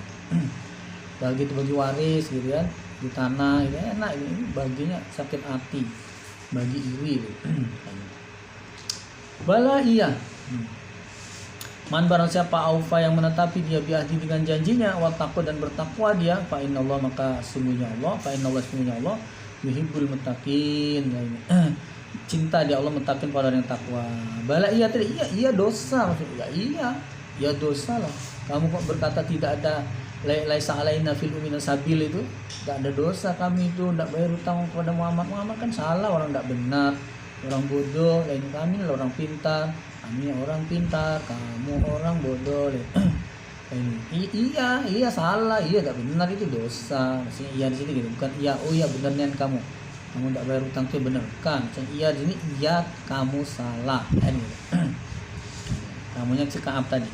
Bagi waris gitu kan, di tanah ini enak, ini baginya sakit hati, bagi iri gitu. Bala iya. Man barang siapa aufa yang menetapi dia biahdi dengan janjinya, wa taqwa dan bertakwa dia, fa innallaha maka sungguhnya Allah yuhibbul muttaqin. Cinta dia Allah muttaqin pada orang yang takwa. Bala iya tadi iya dosa maksudnya. Iya dosa lah. Kamu kok berkata tidak ada laisa alaina fil umina sabil itu, tidak ada dosa kami itu tidak bayar hutang kepada Muhammad. Muhammad kan salah, orang tidak benar, orang bodoh. Lain kami lah orang pintar. Kami orang pintar, kamu orang bodoh. Iya salah, iya tak benar, itu dosa. Maksudnya iya di sini gitu, bukan iya benernya kamu tidak bayar hutang itu benar kan. Maksudnya iya di sini iya kamu salah kan gitu. Kamunya si Kaab tadi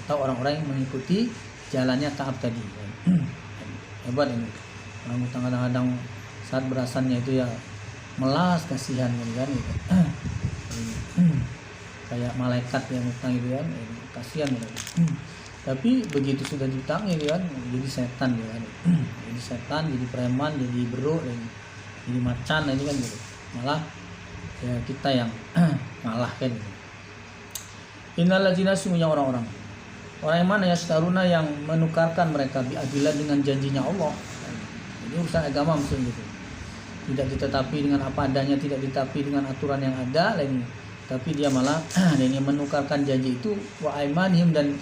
atau orang-orang yang mengikuti jalannya Kaab tadi. Hebat ini. Orang hutang kadang-kadang saat berasannya itu ya melas, kasihan kan gitu. Kayak malaikat yang hutang gitu kan, kasihan gitu. Tapi begitu sudah diutangi gitu kan, jadi setan gitu kan. Jadi setan, jadi preman, jadi beruk, jadi macan ini kan gitu. Malah ya kita yang malah kan gitu. Innal ladzina sungguhnya orang yang mana ya setaruna yang menukarkan mereka biadilan dengan janjinya Allah. Ini urusan agama maksudnya gitu. Tidak ditetapi dengan apa adanya, tidak ditetapi dengan aturan yang ada lainnya. tapi dia malah ini menukarkan janji itu wa aimanihim, dan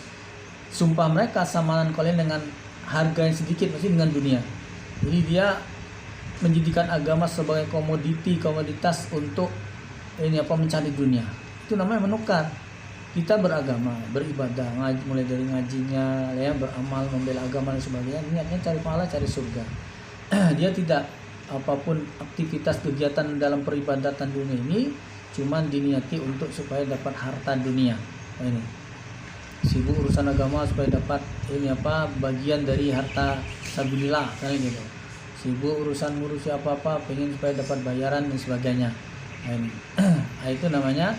sumpah mereka samanan kalian dengan harga yang sedikit, maksudnya dengan dunia. Jadi dia menjadikan agama sebagai komoditas untuk mencari dunia. Itu namanya menukar. Kita beragama, beribadah, mulai dari ngajinya, ya, beramal, membela agama dan sebagainya, niatnya cari pahala, cari surga. Dia tidak apapun aktivitas kegiatan dalam peribadatan dunia ini cuman diniati untuk supaya dapat harta dunia. Ini sibuk urusan agama supaya dapat bagian dari harta sabilillah kayak gitu. Sibuk urusan ngurusi apa-apa pengen supaya dapat bayaran dan sebagainya. Itu namanya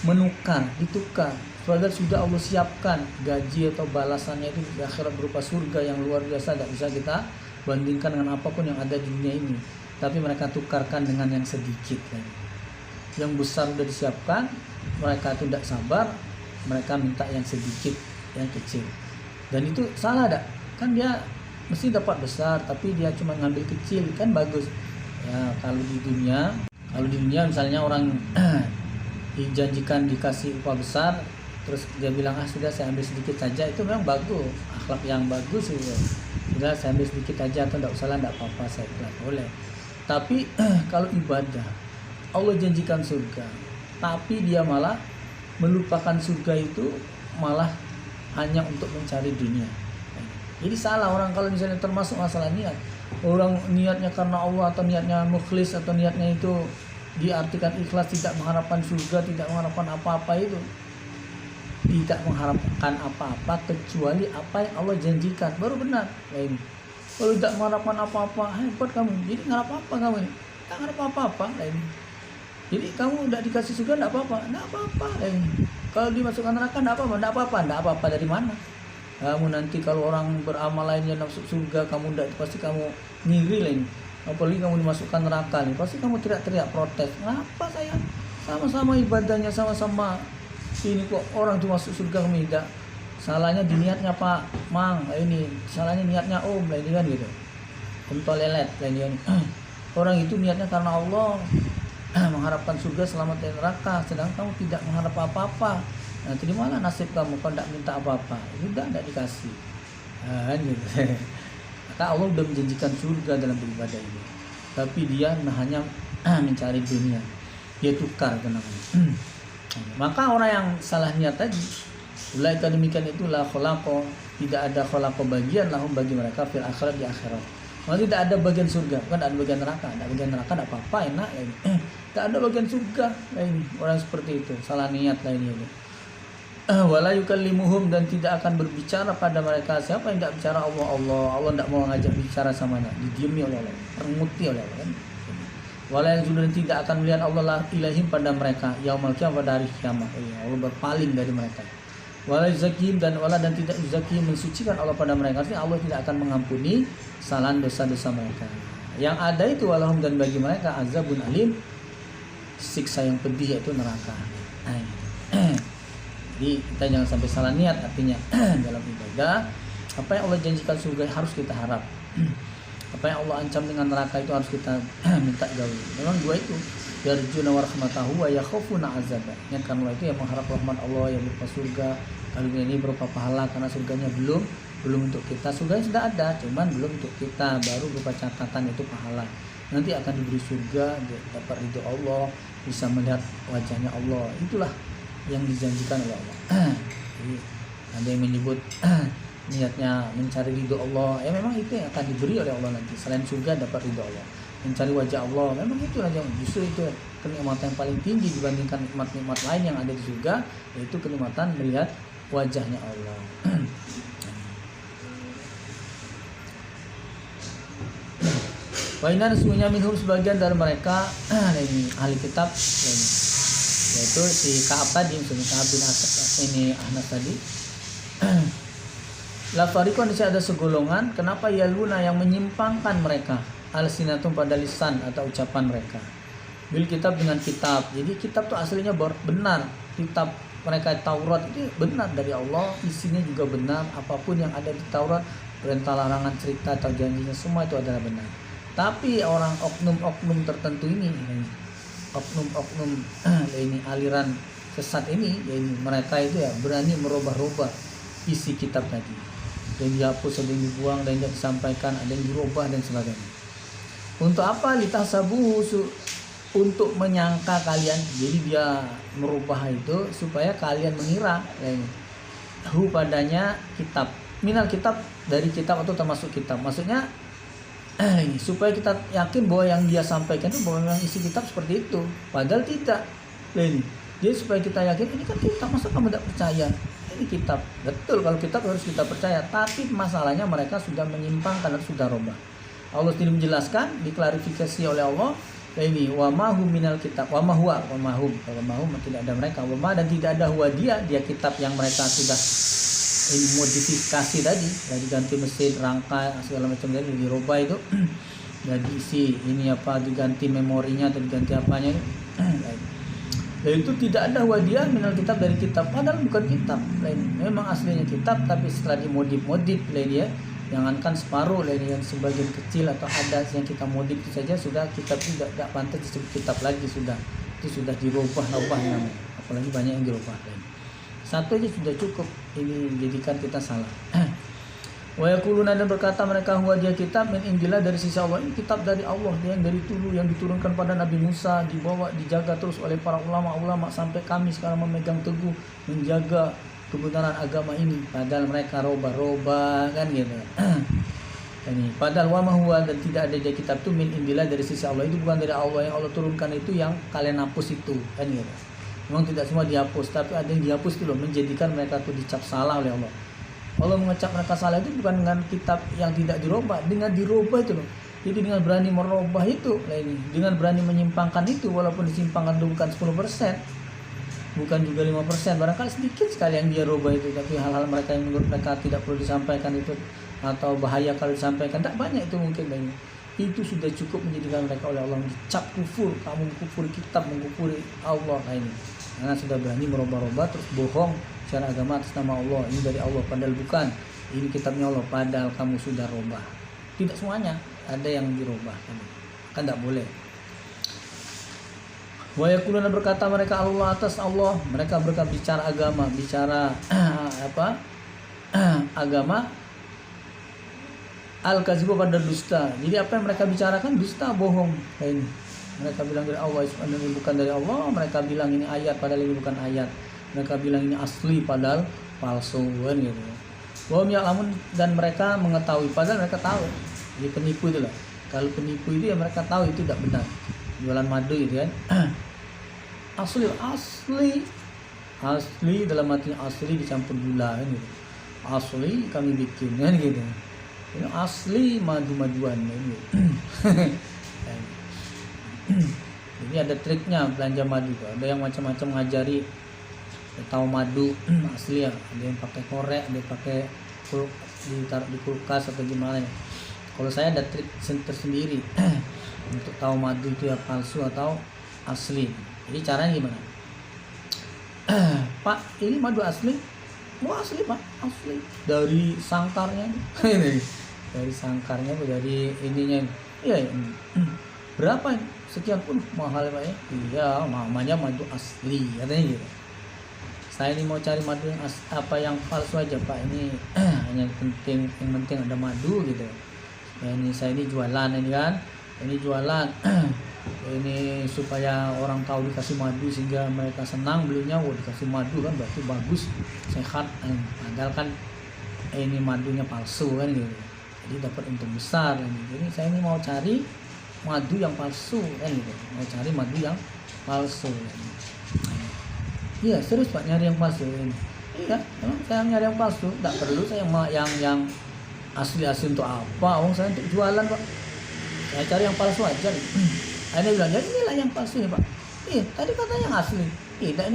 menukar, ditukar. Padahal sudah Allah siapkan gaji atau balasannya itu di akhirat berupa surga yang luar biasa, tidak bisa kita bandingkan dengan apapun yang ada di dunia ini. Tapi mereka tukarkan dengan yang sedikit. Yang besar sudah disiapkan, mereka itu tidak sabar, mereka minta yang sedikit, yang kecil. Dan itu salah tak? Kan dia mesti dapat besar, tapi dia cuma ngambil kecil, kan bagus. Ya, kalau di dunia misalnya orang dijanjikan dikasih upah besar, terus dia bilang sudah saya ambil sedikit saja, itu memang bagus, akhlak yang bagus itu. Sudah saya ambil sedikit aja atau tidak usah, tidak apa-apa, saya ikhlas, boleh. Tapi kalau ibadah, Allah janjikan surga, tapi dia malah melupakan surga itu, malah hanya untuk mencari dunia. Jadi salah orang kalau misalnya termasuk masalah niat. Orang niatnya karena Allah atau niatnya mukhlis atau niatnya itu diartikan ikhlas, tidak mengharapkan surga, tidak mengharapkan apa-apa itu. Tidak mengharapkan apa-apa kecuali apa yang Allah janjikan, baru benar. Ini. Kalau tidak mengharapkan apa-apa, hebat kamu. Jadi ngarap apa kamu ini? Tak ngarap apa-apa. Ini. Jadi kamu tidak dikasih surga, tidak apa-apa. Tidak apa-apa. Ini. Kalau dimasukkan neraka, tidak apa-apa. Tidak apa-apa. Tidak apa-apa dari mana? Kamu nanti kalau orang beramal lainnya masuk surga, kamu tidak, pasti kamu ngiri lah ini. Apalagi kamu dimasukkan neraka nih, pasti kamu teriak-teriak protes. Kenapa saya? Sama-sama ibadahnya, sama-sama ini kok orang itu masuk surga kamu tidak. Salahnya di niatnya Pak Mang, ini salahnya niatnya Om lah ini kan gitu. Om toilet lah ini. Orang itu niatnya karena Allah, mengharapkan surga selamat dari neraka, sedangkan kamu tidak mengharap apa-apa. Nanti di mana nasib kamu kalau tidak minta apa-apa? Sudah tidak dikasih. Gitu. Maka Allah sudah menjanjikan surga dalam beribadah ini. Tapi dia hanya mencari dunia. Dia tukar namanya. Maka orang yang salah niat tadi, ulaika demikian itulah kholaqo, tidak ada kholaqo bagian lahum bagi mereka fil akhirat, di akhirat. Maksudnya tidak ada bagian surga, bukan ada bagian neraka. Ada bagian neraka tidak apa-apa, enak ya ini. Tidak ada bagian surga ini. Orang seperti itu salah niat lah ini. Wala yukallimuhum, dan tidak akan berbicara pada mereka. Siapa yang tidak bicara? Allah tidak mau ngajak bicara samanya, didiami oleh Allah, termuti oleh Allah kan. Wala yang sudah tidak akan melihat Allah ilahim pada mereka yaumul qiyamah, pada hari kiamat. Allah berpaling dari mereka. Wala yuzakihim, dan tidak yuzakihim, mensucikan Allah pada mereka. Artinya Allah tidak akan mengampuni kesalahan dosa-dosa mereka. Yang ada itu walahum, dan bagi mereka azabun alim, siksa yang pedih, yaitu neraka. Jadi kita jangan sampai salah niat, artinya dalam ibadah apa yang Allah janjikan surga harus kita harap. Apa yang Allah ancam dengan neraka itu harus kita minta jauh. Memang dua itu, yarjuna warahmatahu wa yakhafuna azabah. Ingatkan Allah itu yang mengharap rahmat Allah, yang berupa surga. Kali ini berupa pahala, karena surganya belum untuk kita. Surganya sudah ada, cuman belum untuk kita, baru berupa catatan itu pahala. Nanti akan diberi surga, dapat ridho Allah, bisa melihat wajahnya Allah. Itulah yang dijanjikan oleh Allah. Jadi ada yang menyebut niatnya mencari ridho Allah, memang itu yang akan diberi oleh Allah nanti. Selain surga dapat ridho Allah, mencari wajah Allah, memang itu aja. Justru itu kenikmatan yang paling tinggi dibandingkan nikmat-nikmat lain yang ada di surga, yaitu kenikmatan melihat wajahnya Allah. Wa inna sesungguhnya minhum, sebagian dari mereka ini ahli kitab ini, yaitu si Ka'ab tadi, misalnya Ka'ab bin Ahnas tadi. La fariqun, ada segolongan, kenapa yaluna, yang menyimpangkan mereka alsinatum, pada lisan atau ucapan mereka, bil kitab, dengan kitab. Jadi kitab itu aslinya benar, kitab mereka Taurat itu benar dari Allah, isinya juga benar, apapun yang ada di Taurat, perintah, larangan, cerita atau janjinya, semua itu adalah benar. Tapi orang oknum-oknum tertentu ini oknum-oknum ini aliran sesat ini, ya ini mereka itu ya berani merubah-rubah isi kitab tadi, dan dihapus, ada yang dibuang, dan tidak disampaikan, ada yang dirubah dan sebagainya. Untuk apa? Litasabu, untuk menyangka kalian. Jadi dia merubah itu supaya kalian mengira ya ini hu padanya kitab, minal kitab, dari kitab atau termasuk kitab. Maksudnya ini supaya kita yakin bahwa yang dia sampaikan itu bahwa memang isi kitab seperti itu, padahal tidak. Ini jadi supaya kita yakin ini kan kitab, masa kamu tidak percaya ini kitab? Betul, kalau kitab harus kita percaya, tapi masalahnya mereka sudah menyimpangkan dan sudah robah. Allah tidak menjelaskan, diklarifikasi oleh Allah ini wa ma hum minal kitab wa ma huwa wa ma hum, tidak ada mereka, wa ma, dan tidak ada huwa dia kitab yang mereka sudah ini modifikasi tadi, diganti mesin, rangka segala macam tadi dirubah itu jadi isi ini apa, diganti memorinya atau diganti apanya dan itu tidak ada wadiah minal kitab, dari kitab, padahal bukan kitab lain, memang aslinya kitab tapi setelah dimodif lain ya, jangankan separuh lain, yang sebagian kecil atau hadas yang kita modif itu saja sudah kitab, tidak pantas disebut kitab lagi, sudah itu sudah dirubah namanya, apalagi banyak yang dirubah lain. Satu aja sudah cukup ini menjadikan kita salah. Wa yaquluna, dan berkata mereka, huwa dia kitab min indillah, dari sisi Allah, ini kitab dari Allah yang dari dulu, yang diturunkan pada Nabi Musa, dibawa dijaga terus oleh para ulama sampai kami sekarang memegang teguh menjaga kebenaran agama ini, padahal mereka robah-robah kan gitu. Ini padahal wa ma huwa, dan tidak ada dia kitab itu min indillah, dari sisi Allah, itu bukan dari Allah, yang Allah turunkan itu yang kalian hapus itu kan gitu. Memang tidak semua dihapus, tapi ada yang dihapus itu loh, menjadikan mereka tuh dicap salah oleh Allah. Allah mengecap mereka salah itu bukan dengan kitab yang tidak dirubah, dengan dirubah itu loh. Jadi dengan berani merubah itu, dengan berani menyimpangkan itu, walaupun disimpangkan itu bukan 10%, bukan juga 5%, barangkali sedikit sekali yang dia rubah itu, tapi hal-hal mereka yang menurut mereka tidak perlu disampaikan itu, atau bahaya kalau disampaikan, tak banyak itu mungkin lainnya. Itu sudah cukup menjadikan mereka oleh Allah dicap kufur, kamu mengkufuri kitab, mengkufuri Allah ini. Karena sudah berani merubah-rubah, terus bohong secara agama atas nama Allah, ini dari Allah padahal bukan, ini kitabnya Allah padahal kamu sudah rubah. Tidak semuanya, ada yang dirubah kan tidak boleh. Wa yaquluna, berkata mereka, Allah atas Allah, mereka berkata bicara agama, bicara apa agama, al-kazibu, pada dusta. Jadi apa yang mereka bicarakan dusta, bohong. Ini mereka bilang dari Allah, ini bukan dari Allah. Mereka bilang ini ayat, padahal ini bukan ayat. Mereka bilang ini asli, padahal palsu kan gitu. Wa hum ya'lamun, dan mereka mengetahui, padahal mereka tahu. Jadi penipu itu lah. Kalau penipu itu ya mereka tahu itu tidak benar. Jualan madu gitu kan. Asli dalam artinya asli dicampur gula kan gitu. Asli kami bikin kan gitu. Ini asli madu-maduan kan gitu. Jadi ada triknya belanja madu tuh. Ada yang macam-macam ngajari tahu madu asli ya. Ada yang pakai korek, ada yang pakai ditaruh di kulkas atau gimana ya. Kalau saya ada trik tersendiri untuk tahu madu itu ya palsu atau asli. Jadi caranya gimana? Pak, ini madu asli? Oh asli Pak, asli. Dari sangkarnya ini. Dari sangkarnya, dari ininya. Iya. Berapa ini? Sekian pun mahal Pak ya. Iya, namanya madu asli katanya gitu. Saya ini mau cari madu yang yang palsu aja Pak. Ini hanya yang penting ada madu gitu. Ya, ini saya ini jualan ini kan. Ini jualan. Ini supaya orang tahu dikasih madu sehingga mereka senang belinya. Wah, dikasih madu kan berarti bagus, sehat. Padahal kan ini madunya palsu kan gitu. Jadi dapat untung besar kan. Jadi saya ini mau cari madu yang palsu kan gitu, mau cari madu yang palsu kan. Iya serius Pak, nyari yang palsu ini. Iya, memang saya nyari yang palsu, tidak perlu saya yang asli untuk apa? Saya untuk jualan Pak, saya cari yang palsu aja. Ada bilang ya inilah yang palsu nih Pak. Iya tadi katanya yang asli. Tidak,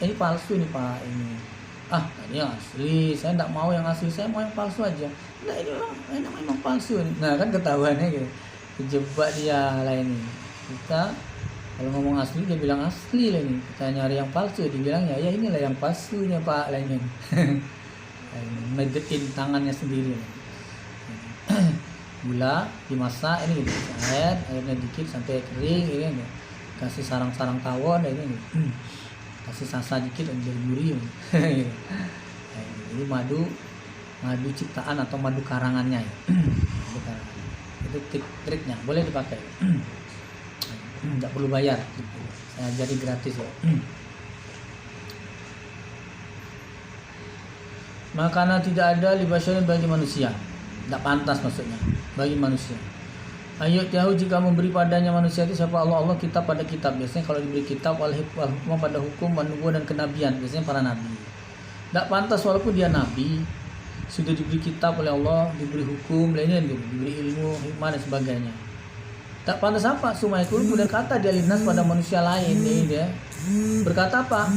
ini palsu ini Pak ini. Tadi yang asli, saya tidak mau yang asli, saya mau yang palsu aja. Nah ini memang palsu ini. Nah kan ketahuannya gitu. Kejebak dia lah ini. Kita kalau ngomong asli dia bilang asli lah ini. Kita nyari yang palsu dia bilang ya inilah yang palsunya Pak lah ini. Medekin tangannya sendiri. Gula dimasak ini gitu. Airnya dikit sampai kering ini. Kasih sarang-sarang tawon ini. kasih sasa dikit dan jadi gurih. Jadi madu ciptaan atau madu karangannya ya. Madu karangannya. Itu triknya, boleh dipakai. Tidak perlu bayar. Saya jadi gratis ya. Makanan tidak ada libasyarin bagi manusia. Tidak pantas maksudnya bagi manusia. Ayo tahu jika memberi padanya manusia itu siapa Allah kitab pada kitab. Biasanya kalau diberi kitab hukum pada hukum manubuah dan kenabian. Biasanya para nabi. Tidak pantas walaupun dia nabi, sudah diberi kitab oleh Allah, diberi hukum, lainnya gitu, diberi ilmu, hikmah dan sebagainya. Tak pantas apa? Sumaikul berkata dia linnas pada manusia lain nih dia. Berkata apa?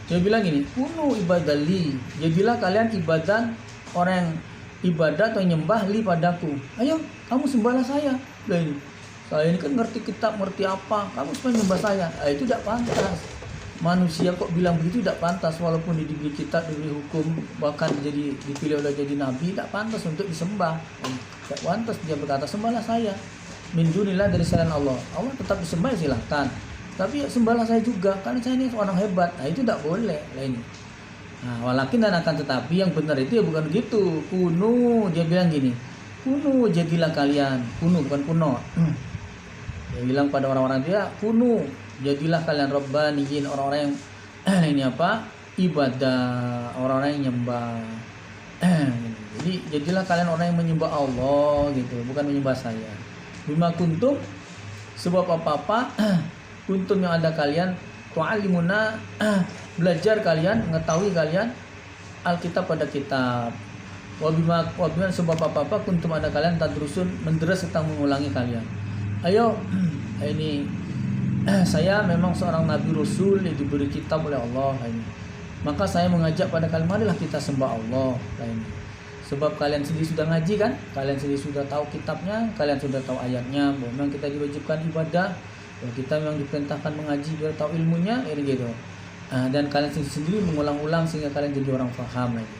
Dia bilang gini, kunu ibadali, jadilah kalian ibadah orang yang ibadah atau nyembah li padaku. Ayo, kamu sembahlah saya. Lah ini, saya ini kan ngerti kitab, ngerti apa, kamu semua nyembah saya. Itu tidak pantas. Manusia kok bilang begitu tidak pantas, walaupun diberi kitab, diberi hukum, bahkan jadi dipilih oleh jadi nabi, tidak pantas untuk disembah. Tidak pantas dia berkata sembahlah saya. Min dunillah dari selain Allah. Allah tetap disembah silahkan. Tapi ya sembahlah saya juga, karena saya ini orang hebat. Nah itu tidak boleh lah ini. Nah walakin dan akan tetapi yang benar itu ya bukan gitu. Kunu, dia bilang gini. Kunu jadilah kalian. Kunu bukan kuno. Dia bilang pada orang-orang dia, kunu jadilah kalian rabbaniyin, orang-orang yang ini apa? Ibadah, orang-orang yang nyembah. Jadi jadilah kalian orang yang menyembah Allah gitu, bukan menyembah saya. Bima kuntum, sebab apa-apa kuntum yang ada kalian tu'alimuna, belajar kalian, mengetahui kalian alkitab pada kitab. Wabima sebab apa-apa kuntum ada kalian tadrusun, menderas serta mengulangi kalian. Ayo, ini saya memang seorang nabi rasul yang diberi kitab oleh Allah ini. Maka saya mengajak pada kalian, marilah kita sembah Allah ini. Sebab kalian sendiri sudah ngaji kan, kalian sendiri sudah tahu kitabnya, kalian sudah tahu ayatnya, bahwa memang kita diwajibkan ibadah, bahwa kita memang diperintahkan mengaji biar tahu ilmunya, ini gitu. Dan kalian sendiri mengulang-ulang sehingga kalian jadi orang paham lagi.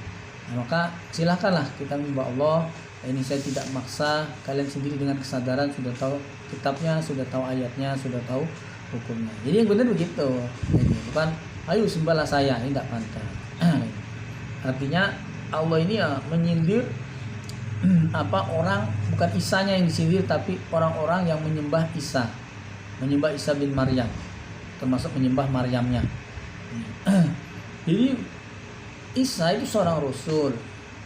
Maka silakanlah kita menyembah Allah. Ini saya tidak maksa, kalian sendiri dengan kesadaran sudah tahu kitabnya, sudah tahu ayatnya, sudah tahu hukumnya. Jadi yang benar begitu. Bukan ayo sembahlah saya, ini tidak pantas. Artinya Allah ini ya menyindir orang, bukan Isanya yang disindir, tapi orang-orang yang menyembah Isa, menyembah Isa bin Maryam, termasuk menyembah Maryamnya. Jadi Isa itu seorang rasul,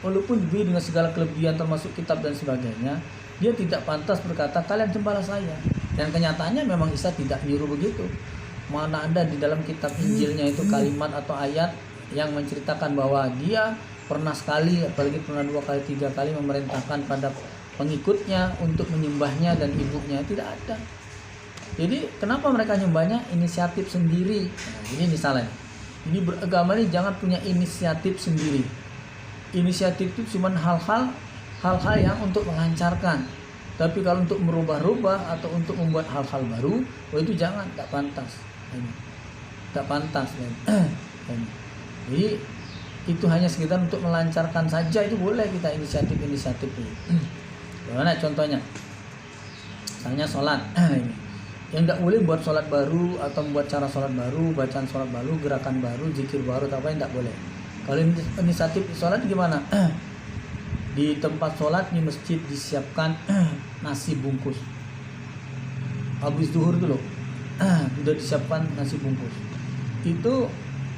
walaupun diberi dengan segala kelebihan termasuk kitab dan sebagainya, dia tidak pantas berkata kalian sembahlah saya. Dan kenyataannya memang Isa tidak nyuruh begitu. Mana ada di dalam kitab Injilnya itu kalimat atau ayat yang menceritakan bahwa dia pernah sekali, apalagi pernah 2 kali 3 kali memerintahkan pada pengikutnya untuk menyembahnya dan ibunya. Tidak ada. Jadi kenapa mereka nyembahnya? Inisiatif sendiri. Nah, ini misalnya, ini beragama ini jangan punya inisiatif sendiri. Inisiatif itu cuma hal-hal yang untuk melancarkan. Tapi kalau untuk merubah-rubah atau untuk membuat hal-hal baru, itu jangan, tak pantas. Tak pantas. Jadi itu hanya sekedar untuk melancarkan saja, itu boleh kita inisiatif ini. Bagaimana contohnya? Misalnya sholat. Yang tidak boleh buat sholat baru atau membuat cara sholat baru, bacaan sholat baru, gerakan baru, zikir baru, apa yang tidak boleh. Kalau inisiatif sholat gimana? Di tempat sholat di masjid disiapkan nasi bungkus. Habis zuhur dulu sudah disiapkan nasi bungkus. Itu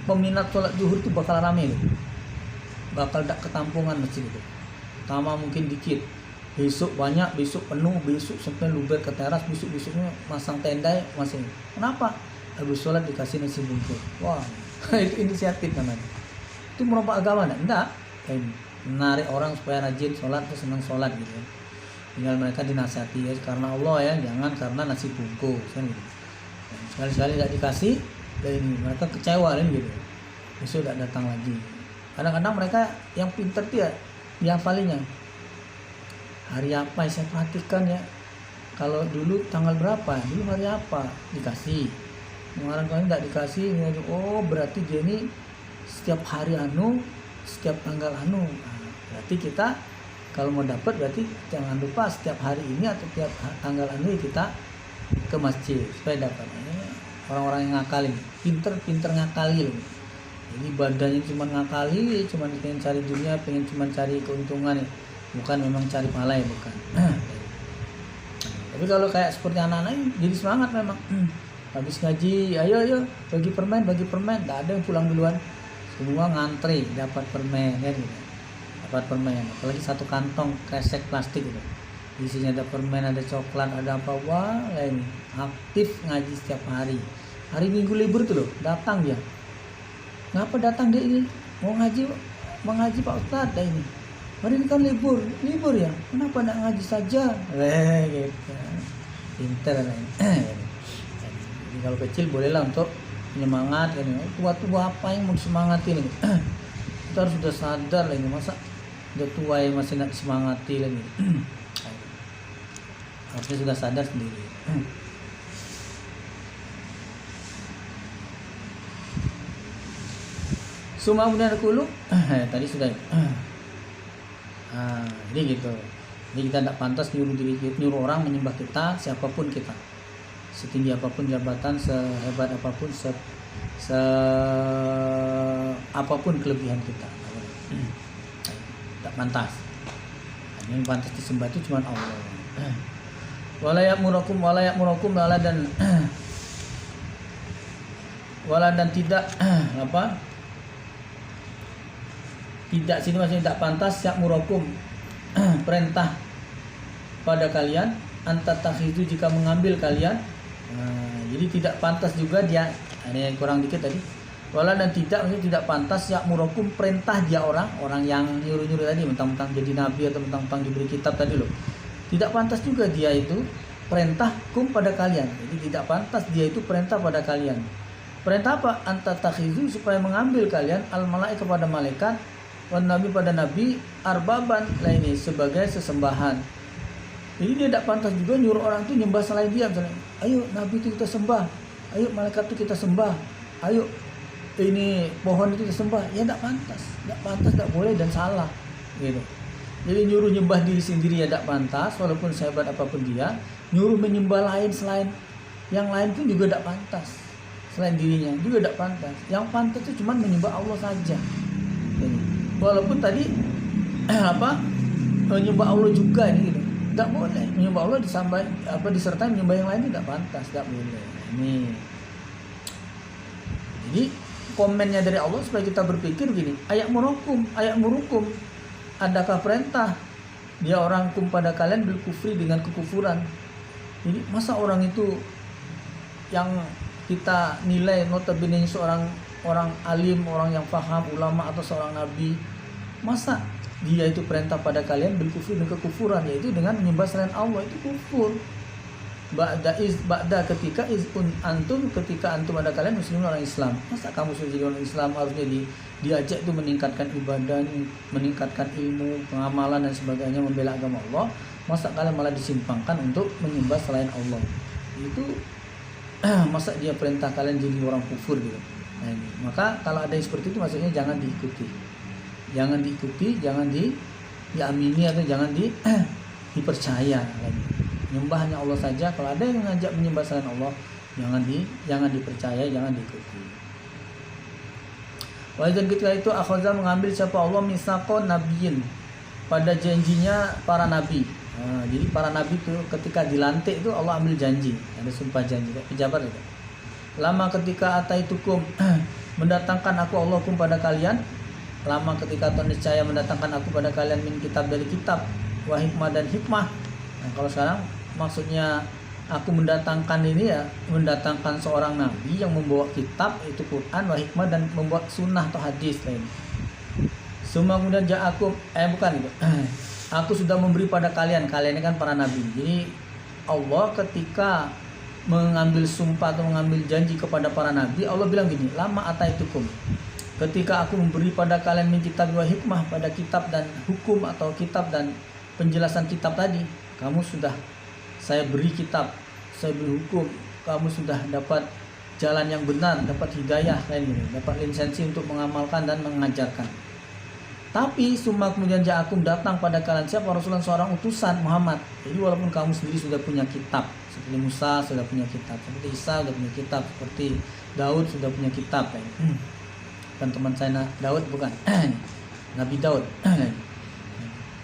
peminat sholat zuhur itu bakal rame loh. Bakal tak ketampungan masjid itu. Pertama mungkin dikit, besok banyak, besok penuh, besok sampai luber ke teras, besoknya masang tenda masih. Kenapa? Habis sholat dikasih nasi bungkus. Wah, itu inisiatif namanya. Itu merupakan agama enggak? Menarik orang supaya rajin sholat, terus senang sholat gitu. Tinggal mereka dinasihati ya, karena Allah ya, jangan karena nasi bungkus kan gitu. Sekali-sekali tidak dikasih, dan mereka kecewa kan gitu. Besok tidak datang lagi. Kadang-kadang mereka yang pintar dia dihafalinya. Hari apa saya perhatikan ya. Kalau dulu tanggal berapa? Dulu hari apa? Dikasih. Kemarin tidak dikasih. Oh berarti dia ini setiap hari setiap tanggal nah, berarti kita kalau mau dapat berarti jangan lupa setiap hari ini atau setiap tanggal kita ke masjid supaya dapat. orang-orang yang ngakali, pinter ngakali loh. Jadi badannya cuma ngakali, cuma pengen cari dunia, pengen cuma cari keuntungan ya. Bukan memang cari pahala ya, bukan. Tapi kalau kayak seperti anak-anak ini jadi semangat memang. Habis ngaji, ayo bagi permen, tak ada yang pulang duluan. Semua ngantri dapat permen ya gitu. Dapat permen, apalagi satu kantong kresek plastik gitu. Isinya ada permen, ada coklat, ada apa, wah ini aktif ngaji setiap hari. Hari Minggu libur tuh loh, datang dia. Ngapa datang dia ini? Mau ngaji Pak Ustadz dah ini. Hari ini kan libur ya. Kenapa nak ngaji saja? Gitu. Pinter kan. Jadi kalau kecil bolehlah untuk penyemangat kan. Tua-tua apa yang mau disemangatin ini? Kita harus sudah sadar lagi, masa udah tua yang masih nak semangati lagi. Harusnya sudah sadar sendiri. Suma kemudian dulu tadi sudah. Jadi gitu. Jadi kita tidak pantas nyuruh orang menyembah kita, siapapun kita, setinggi apapun jabatan, sehebat apapun, apapun kelebihan kita. Tak pantas. Yang pantas disembah itu cuma Allah. Wala ya'murukum dan tidak tidak sini maksudnya tidak pantas ya'murukum perintah pada kalian antatakhizu jika mengambil kalian. Jadi tidak pantas juga dia, ini kurang dikit tadi. Wala dan tidak maksudnya tidak pantas ya'murukum perintah dia orang yang nyuruh-nyuruh tadi, mentang-mentang jadi nabi atau mentang-mentang diberi kitab tadi loh. Tidak pantas juga dia itu perintah pada kalian. Jadi tidak pantas dia itu perintah pada kalian. Perintah apa? Antatakhizu supaya mengambil kalian al-malaik kepada malaikat, wan nabi pada nabi, arbaban lainnya sebagai sesembahan. Jadi dia tidak pantas juga nyuruh orang itu nyembah selain dia. Misalnya, ayo nabi itu kita sembah, ayo malaikat itu kita sembah, ayo ini pohon itu kita sembah. Ya tidak pantas, tidak boleh dan salah gitu. Jadi nyuruh nyembah diri sendiri ya tidak pantas, walaupun sehebat apapun dia. Nyuruh menyembah lain selain yang lain pun juga tidak pantas, selain dirinya juga tidak pantas. Yang pantas itu cuma menyembah Allah saja. Jadi, walaupun tadi menyembah Allah juga ini gitu. Tidak boleh menyembah Allah disertai menyembah yang lain tidak pantas, tidak boleh. Ini. Jadi komennya dari Allah supaya kita berpikir gini, ayat murukum. Adakah perintah dia orang pada kalian bil kufri dengan kekufuran? Jadi masa orang itu yang kita nilai notabene seorang orang alim, orang yang paham, ulama atau seorang nabi, masa dia itu perintah pada kalian bil kufri dengan kekufuran, yaitu dengan menyembah selain Allah, itu kufur. Ba'da ketika antum ada kalian muslimin orang Islam. Masa kamu sudah jadi orang Islam harusnya diajak itu meningkatkan ibadah, meningkatkan ilmu, pengamalan dan sebagainya, membela agama Allah. Masa kalian malah disimpangkan untuk menyembah selain Allah? Itu masa dia perintah kalian jadi orang kufur gitu. Nah, ini. Maka kalau ada yang seperti itu maksudnya jangan diikuti. Jangan diamini atau jangan dipercaya lagi. Menyembah hanya Allah saja. Kalau ada yang mengajak menyembah selain Allah, jangan dipercaya, jangan diikuti. Wajan ketika itu akhadha mengambil siapa Allah misaqon nabiyyin, pada janjinya para nabi. Jadi para nabi itu ketika dilantik itu Allah ambil janji, ada sumpah janji kayak pejabat itu. Lama ketika ataitukum mendatangkan aku Allahkum pada kalian, lama ketika niscaya mendatangkan aku pada kalian min kitab dari kitab, wa hikmah dan hikmah. Nah, kalau sekarang maksudnya aku mendatangkan ini ya, mendatangkan seorang nabi yang membawa kitab itu Quran, wa hikmah dan membawa sunnah atau hadis lain. Semua kemudian ja'akum bukan itu. Aku sudah memberi pada kalian ini kan para nabi. Jadi Allah ketika mengambil sumpah atau mengambil janji kepada para nabi, Allah bilang gini, lama ataitukum, ketika aku memberi pada kalian min kitab wa hikmah, pada kitab dan hukum atau kitab dan penjelasan kitab tadi, kamu sudah saya beri kitab, saya beri hukum, kamu sudah dapat jalan yang benar, dapat hidayah lain ini, dapat lisensi untuk mengamalkan dan mengajarkan. Tapi summa kemudian ja'akum datang pada kalian siapa Rasulullah seorang utusan Muhammad. Jadi walaupun kamu sendiri sudah punya kitab, seperti Musa sudah punya kitab, seperti Isa sudah punya kitab, seperti Daud sudah punya kitab. Bukan teman saya Daud, bukan. Nabi Daud.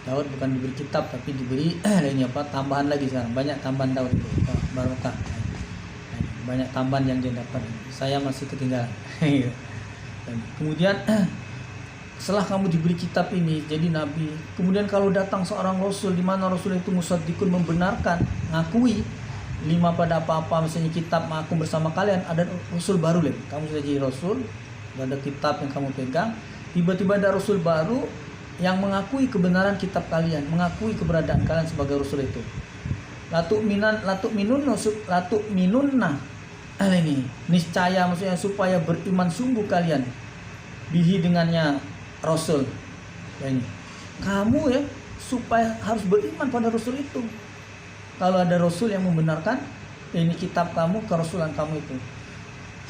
Daud bukan diberi kitab tapi diberi ini apa tambahan lagi sekarang. Banyak tambahan Daud itu. Barokah. Banyak tambahan yang dia dapat. Saya masih ketinggalan. Kemudian setelah kamu diberi kitab ini jadi nabi, kemudian kalau datang seorang rasul di mana rasul itu musaddiqun membenarkan, ngakui lima pada apa-apa misalnya kitab aku bersama kalian, ada rasul baru lagi. Kamu sudah jadi rasul, ada kitab yang kamu pegang, tiba-tiba ada rasul baru yang mengakui kebenaran kitab kalian, mengakui keberadaan kalian sebagai rasul itu. Latu minunna ini niscaya, maksudnya supaya beriman sungguh kalian bihi dengannya Rasul. Ini kamu ya supaya harus beriman pada Rasul itu. Kalau ada Rasul yang membenarkan ini kitab kamu, kerasulan kamu itu,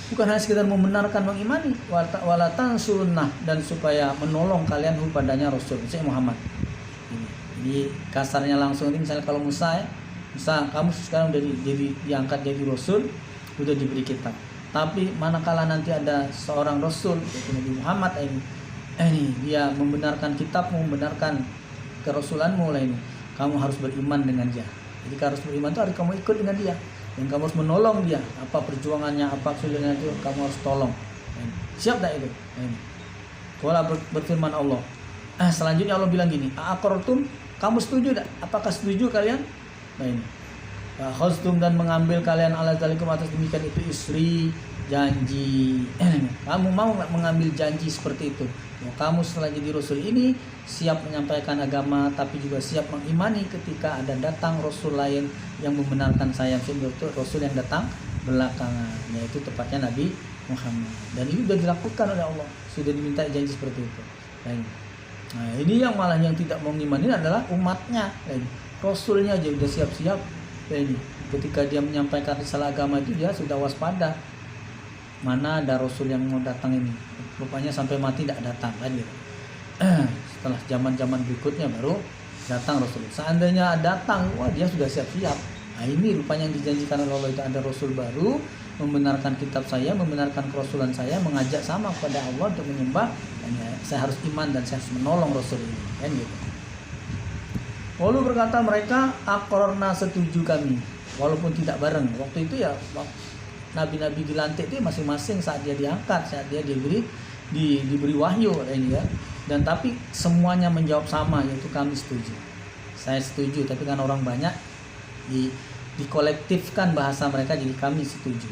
bukan hanya sekedar membenarkan, mengimani, walatan sunnah, dan supaya menolong kalian padanya Rasul, misalnya Muhammad. Jadi kasarnya langsung ini misalnya kalau Musa ya, Musa kamu sekarang udah diangkat jadi Rasul, udah diberi kitab. Tapi manakala nanti ada seorang Rasul yaitu Nabi Muhammad ini dia membenarkan kitabmu, membenarkan kerasulanmu lah ini, kamu harus beriman dengan dia. Jadi harus beriman itu harus kamu ikut dengan dia, dan kamu harus menolong dia, apa perjuangannya, apa kesulitannya itu kamu harus tolong. Siap tak itu? Kalau berfirman Allah, selanjutnya Allah bilang gini, aqrartum, kamu setuju tak? Apakah setuju kalian? Nah ini, khaztum, dan mengambil kalian ala zalikum atas demikian itu isri, janji. Kamu mau nggak mengambil janji seperti itu? Kamu setelah jadi Rasul ini siap menyampaikan agama, tapi juga siap mengimani ketika ada datang Rasul lain yang membenarkan saya, yaitu Rasul yang datang belakangan, yaitu tepatnya Nabi Muhammad. Dan ini sudah dilakukan oleh Allah, sudah diminta janji seperti itu. Nah ini yang malah yang tidak mau mengimani adalah umatnya. Rasulnya aja sudah siap-siap. Ini ketika dia menyampaikan risalah agama itu dia sudah waspada. Mana ada Rasul yang mau datang ini? Rupanya sampai mati tidak datang kan gitu. Setelah zaman-zaman berikutnya baru datang Rasul. Seandainya datang, wah dia sudah siap-siap. Nah ini rupanya yang dijanjikan oleh Allah itu ada Rasul baru, membenarkan kitab saya, membenarkan kerasulan saya, mengajak sama kepada Allah untuk menyembah. Dan ya, saya harus iman dan saya harus menolong Rasul ini kan gitu. Lalu berkata mereka, aqrarna, setuju kami, walaupun tidak bareng. Waktu itu ya nabi-nabi dilantik itu masing-masing saat dia diangkat, saat dia diberi wahyu ini ya. Dan tapi semuanya menjawab sama, yaitu kami setuju. Saya setuju, tapi kan orang banyak dikolektifkan bahasa mereka jadi kami setuju.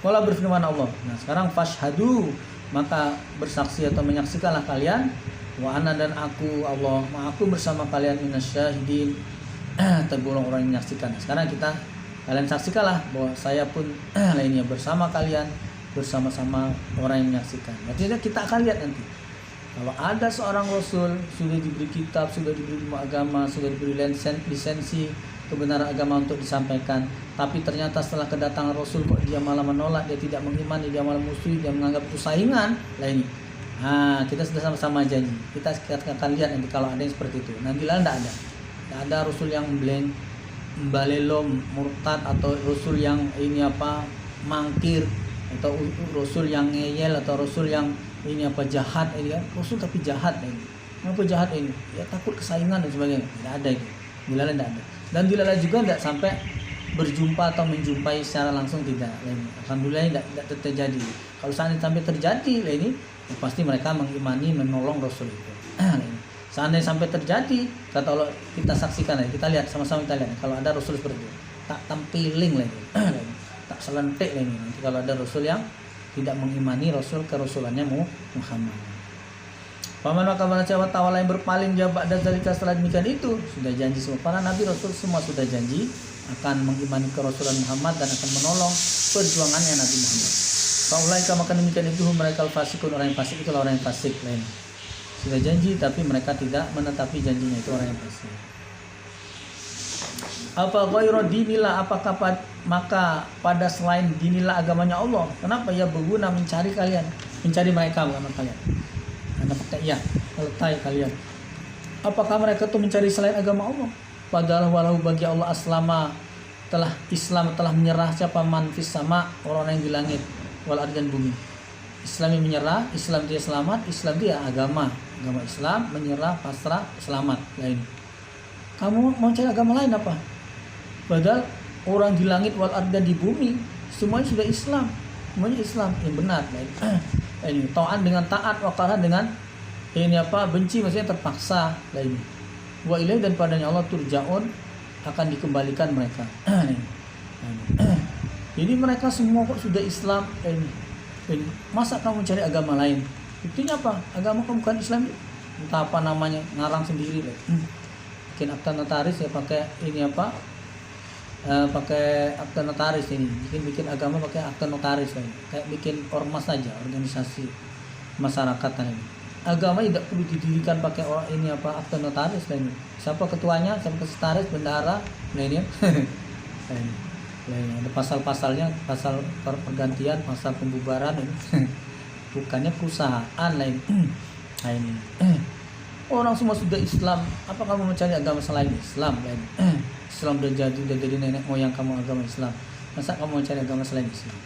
Kalau berfirman Allah, nah sekarang fashhadu, maka bersaksi atau menyaksikanlah kalian, wa ana, dan aku Allah, aku bersama kalian minasyahidin, tergolong orang yang menyaksikan. Sekarang kalian saksikanlah bahwa saya pun lainnya bersama kalian, bersama-sama orang yang menyaksikan. Artinya kita akan lihat nanti kalau ada seorang Rasul sudah diberi kitab, sudah diberi ilmu agama, sudah diberi lisensi kebenaran agama untuk disampaikan, tapi ternyata setelah kedatangan Rasul kok dia malah menolak, dia tidak mengimani, dia malah musuhi, dia menganggap itu saingan lah ini. Nah, kita sudah sama-sama janji. Kita akan lihat nanti kalau ada yang seperti itu. Nanti lah tidak ada Rasul yang balelo, murtad, atau Rasul yang ini apa mangkir, atau Rasul yang ngeyel, atau Rasul yang ini apa jahat ini kan. Rasul tapi jahat ini. Kenapa jahat ini? Ya takut kesaingan dan sebagainya. Tidak ada itu. Dilala tidak ada. Dan dilala juga tidak sampai berjumpa atau menjumpai secara langsung, tidak. Alhamdulillah tidak terjadi. Kalau sampai terjadi ini, ya pasti mereka mengimani, menolong Rasul itu. Seandainya sampai terjadi, kata Allah, kita saksikan aja, kita lihat sama-sama, kita lihat kalau ada Rasul seperti itu, tak tampiling lagi, tak selentik lagi. Nanti kalau ada Rasul yang tidak mengimani Rasul kerasulannya Muhammad. Paman maka barang siapa tawala yang berpaling jawab dan zalika, setelah demikian itu sudah janji semua para nabi Rasul semua sudah janji akan mengimani kerasulan Muhammad dan akan menolong perjuangannya Nabi Muhammad. Faulaika, maka demikian itu mereka fasikun, orang yang fasik, itulah orang yang fasik lain. Sudah janji tapi mereka tidak menetapi janjinya, itu orang yang fasik. Apa ghairu dinillah, apakah maka pada selain dinillah agamanya Allah, kenapa ya berguna mencari kalian, mencari mereka bukan kalian. Karena pakai ya Altai kalian. Apakah mereka tuh mencari selain agama Allah? Padahal walau bagi Allah aslama Islam telah menyerah siapa man fis sama, orang yang di langit wal ardi dan bumi. Islam yang menyerah, Islam dia selamat, Islam dia agama Islam menyerah, pasrah, selamat. Lain. Kamu mau cari agama lain apa? Padahal orang di langit wal ardi dan di bumi semuanya sudah Islam, semuanya Islam yang benar. Ini ta'an dengan taat, waqaran dengan benci, maksudnya terpaksa. Lain. Wa ilaihi dan padanya Allah turja'un, akan dikembalikan mereka. Jadi mereka semua kok sudah Islam. Masa kamu cari agama lain? Buktinya apa? Agama kamu bukan Islam. Entah apa namanya, ngarang sendiri. Bikin akta notaris ya pakai pakai akta notaris ini. Bikin agama pakai akta notaris kayak bikin ormas saja, organisasi masyarakat ini. Agama tidak perlu didirikan pakai akta notaris ini. Siapa ketuanya, siapa sekretaris, bendahara, ini. Ada pasal-pasalnya, pasal pergantian, pasal pembubaran ini. Bukannya perusahaan lain. Nah ini. Orang semua sudah Islam, apa kamu mencari agama selain Islam lain? Islam udah jadi nenek moyang kamu agama Islam. Masa kamu mencari agama selain Islam?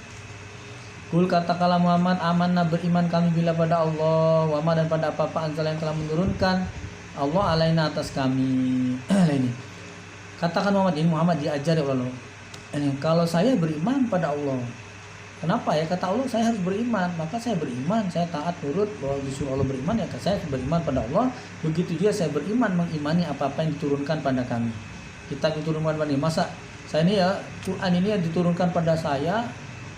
Kul katakanlah Muhammad, amanna beriman kami bila pada Allah, wa ma dan pada apa-apa anzala yang telah menurunkan Allah alaina atas kami. Ini. Katakan Muhammad diajari oleh Allah. Kalau saya beriman pada Allah, kenapa ya kata Allah saya harus beriman? Maka saya beriman, saya taat turut bahwa disuruh Allah beriman ya saya beriman pada Allah. Begitu juga saya beriman mengimani apa-apa yang diturunkan pada kami. Kitab diturunkan pada ini. Masa saya ini ya Quran ini ya diturunkan pada saya,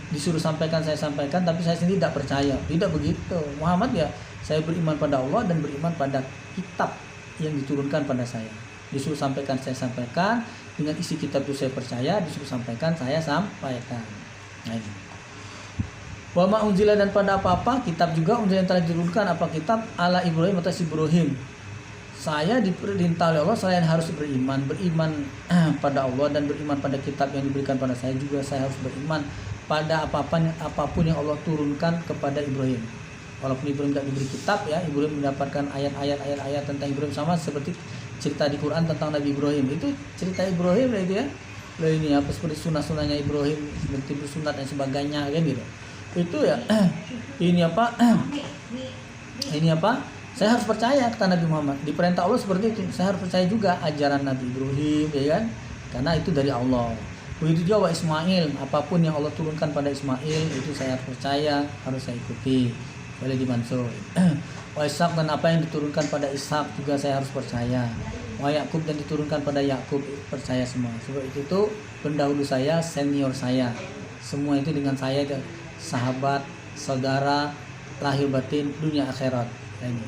disuruh sampaikan saya sampaikan, tapi saya sendiri tidak percaya. Tidak begitu. Muhammad ya saya beriman pada Allah dan beriman pada kitab yang diturunkan pada saya. Disuruh sampaikan saya sampaikan, dengan isi kitab itu saya percaya, disuruh sampaikan saya sampaikan. Nah ini. Wa ma unzila dan pada apa-apa kitab juga unzila yang telah diturunkan apa kitab ala Ibrahim atas Ibrahim. Saya diperintah oleh Allah selain harus beriman pada Allah dan beriman pada kitab yang diberikan pada saya, juga saya harus beriman pada apapun yang Allah turunkan kepada Ibrahim. Walaupun Ibrahim tidak diberi kitab ya, Ibrahim mendapatkan ayat tentang Ibrahim sama seperti cerita di Quran tentang Nabi Ibrahim. Itu cerita Ibrahim itu ya. Ini apa seperti sunah-sunahnya Ibrahim, seperti bersunat dan sebagainya kan gitu. Itu ya. Ini apa? Saya harus percaya kata Nabi Muhammad. Diperintah Allah seperti itu. Saya harus percaya juga ajaran Nabi Ibrahim ya kan? Karena itu dari Allah. Begitu juga Ismail, apapun yang Allah turunkan pada Ismail itu saya harus percaya, harus saya ikuti. Boleh dimansur. Wa Ishaq dan apa yang diturunkan pada Ishaq juga saya harus percaya. Wa Yakub dan diturunkan pada Yakub percaya semua. Sebab itu pendahulu saya, senior saya. Semua itu dengan saya sahabat, saudara, lahir batin, dunia akhirat. Ini.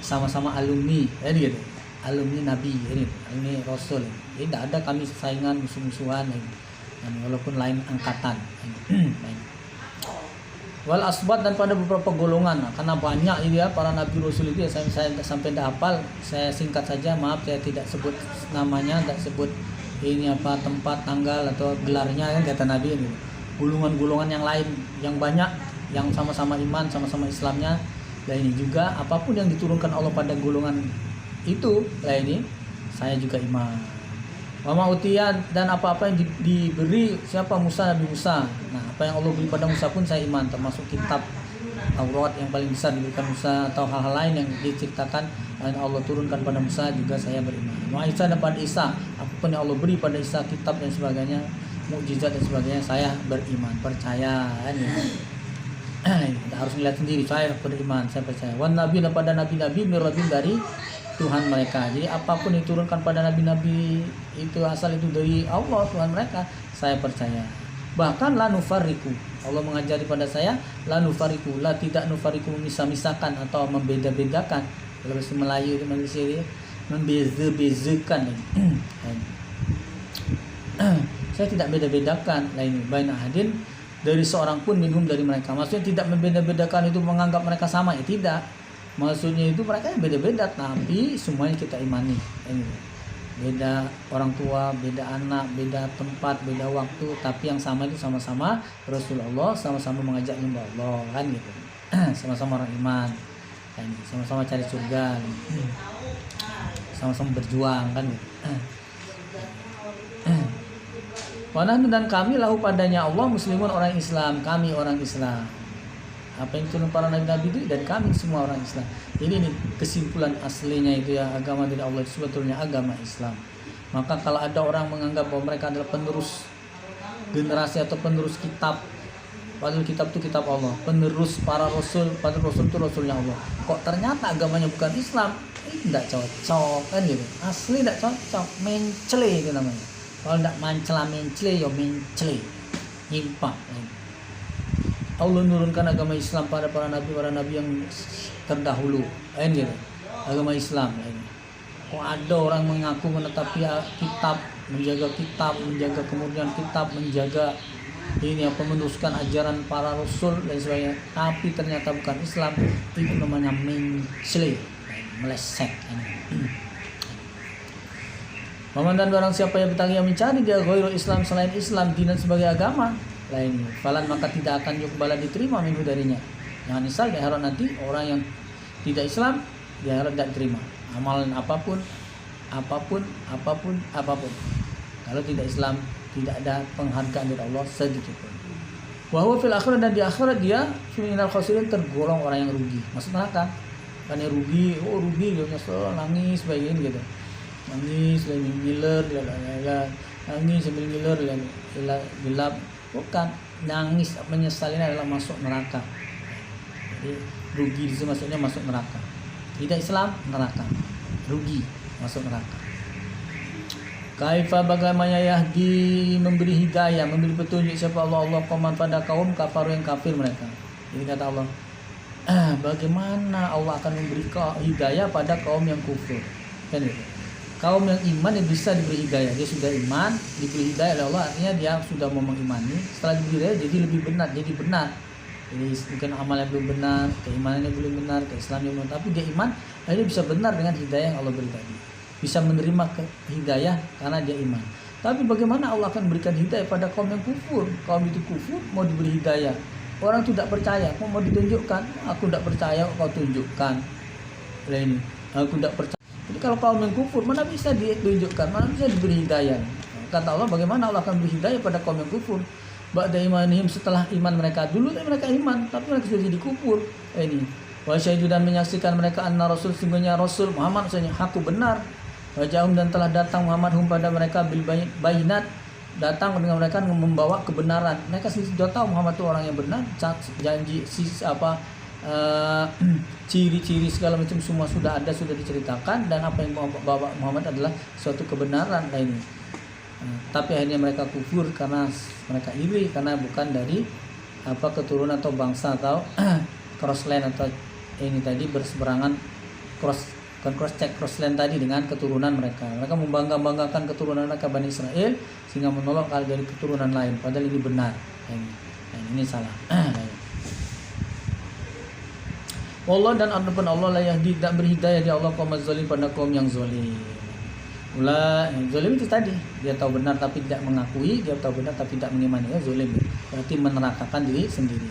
Sama-sama alumni, ini gitu. Alumni Nabi, ini Rasul. Jadi tidak ada kami saingan musuh-musuhan ini. Dan walaupun lain angkatan. Ini. Wal asbat dan pada beberapa golongan, karena banyak ini ya para nabi rasul itu ya, saya sampai tidak hafal, saya singkat saja, maaf saya tidak sebut namanya, tidak sebut ini apa tempat, tanggal atau gelarnya kan kata Nabi ini. Golongan-golongan yang lain yang banyak yang sama-sama iman, sama-sama Islamnya. Dan ini juga apapun yang diturunkan Allah pada golongan itu, ini saya juga iman. Wama utiyan dan apa-apa yang diberi siapa Musa, Nabi Musa. Nah, apa yang Allah beri pada Musa pun saya iman, termasuk kitab Taurat yang paling besar diberikan Musa atau hal-hal lain yang diceritakan yang Allah turunkan pada Musa juga saya beriman. Wa Isa dan pada Isa, apapun yang Allah beri pada Isa, kitab dan sebagainya, mukjizat dan sebagainya, saya beriman, percaya. Kita harus melihat sendiri, saya beriman, saya percaya. Wan Nabi dan pada nabi-nabi mirabin dari Tuhan mereka. Jadi apapun yang diturunkan pada nabi-nabi itu asal itu dari Allah Tuhan mereka, saya percaya. Bahkan la nufarriqu, Allah mengajari pada saya la nufarriqu, la tidak nufariqu, memisah-misahkan atau membeda-bedakan. Kalau bahasa Melayu itu Malaysia dia membeza-bezakan. Saya tidak beda-bedakan lain baina hadin dari seorang pun minhum dari mereka. Maksudnya tidak membeda-bedakan itu menganggap mereka sama ya, tidak. Maksudnya itu mereka yang beda-beda, tapi semuanya kita imani. Beda orang tua, beda anak, beda tempat, beda waktu, tapi yang sama itu sama-sama Rasulullah, sama-sama mengajak nyembah Allah kan gitu. Sama-sama orang iman. Kayak gitu. Sama-sama cari surga, sama-sama berjuang kan gitu. Wanahnu dan kami lahu padanya Allah muslimun orang Islam, kami orang Islam. Apa yang turun para nabi-nabi itu dan kami semua orang Islam. Ini kesimpulan aslinya itu ya, agama dari Allah itu sebetulnya agama Islam. Maka kalau ada orang menganggap bahwa mereka adalah penerus generasi atau penerus kitab, padahal kitab itu kitab Allah, penerus para rasul, padahal rasul itu rasulnya Allah. Kok ternyata agamanya bukan Islam? Tidak cocok kan gitu. Asli tidak cocok, mencele itu namanya. Kalau tidak mancela mencele ya mencele, nyimpang. Allah menurunkan agama Islam pada para nabi yang terdahulu, kan gitu. Agama Islam ini. Kok ada orang mengaku menetapi kitab, menjaga kemudian kitab, menjaga ini apa meneruskan ajaran para rasul dan sebagainya, tapi ternyata bukan Islam, itu namanya mencele, meleset. Paman dan barang siapa yang bertanya mencari dia ghairul Islam selain Islam dinan sebagai agama lainnya, falan maka tidak akan yuqbala diterima minhu darinya. Yang misal di akhirat nanti orang yang tidak Islam di akhirat tidak diterima amalan apapun. Kalau tidak Islam tidak ada penghargaan dari Allah sedikit pun. Wa huwa fil akhirat, dan di akhirat dia minal khasirin, tergolong orang yang rugi, masuk neraka. Kan yang rugi, dia nyesel, nangis begini gitu. Nangis lagi ngiler, nangis sambil ngiler, gelap. Bukan, nangis menyesalinya adalah masuk neraka. Jadi rugi itu maksudnya masuk neraka. Tidak Islam neraka, rugi masuk neraka. Kaifa bagaimana yahdi, memberi hidayah, memberi petunjuk siapa Allah qaman pada kaum kafir yang kafir mereka. Jadi kata Allah, bagaimana Allah akan memberi hidayah pada kaum yang kufur, kan gitu. Kaum yang iman yang bisa diberi hidayah, dia sudah iman, diberi hidayah oleh Allah, artinya dia sudah mau mengimani. Setelah diberi hidayah jadi lebih benar, jadi benar. Jadi mungkin amalnya belum benar, keimanannya belum benar, keislamannya belum, tapi dia iman, akhirnya bisa benar dengan hidayah yang Allah beri tadi. Bisa menerima hidayah karena dia iman. Tapi bagaimana Allah akan berikan hidayah pada kaum yang kufur? Kaum itu kufur, mau diberi hidayah. Orang itu tidak percaya, kok mau ditunjukkan? Aku tidak percaya, kau tunjukkan. Ini, aku tidak percaya. Jadi kalau kaum yang kufur, mana bisa ditunjukkan, mana bisa diberi hidayah? Kata Allah, bagaimana Allah akan beri hidayah pada kaum yang kufur? Ba'da imanihim, setelah iman mereka. Dulu mereka iman, tapi mereka sudah jadi kufur. Ini, wa syahidu, dan menyaksikan mereka anna rasul, sungguhnya Rasul Muhammad maksudnya haku benar. Wajahum, dan telah datang Muhammad hum pada mereka bil bayinat, datang dengan mereka membawa kebenaran. Mereka sudah tahu Muhammad itu orang yang benar, janji ciri-ciri segala macam semua sudah ada, sudah diceritakan, dan apa yang bawa Muhammad adalah suatu kebenaran ini. Tapi akhirnya mereka kufur karena mereka iri, karena bukan dari keturunan atau bangsa atau crossland atau ini tadi berseberangan crossland tadi dengan keturunan mereka. Mereka membanggakan keturunan mereka Bani Israel sehingga menolak hal dari keturunan lain, padahal ini benar. Ini salah. Allah, dan adapun Allah la yahdi, tidak berhidayah di Allah kaum zalim, pada kaum yang zalim. Zalim itu tadi, dia tahu benar tapi tidak mengakui, dia tahu benar tapi tidak mengimani, ya zalim. Berarti menerakakan diri sendiri.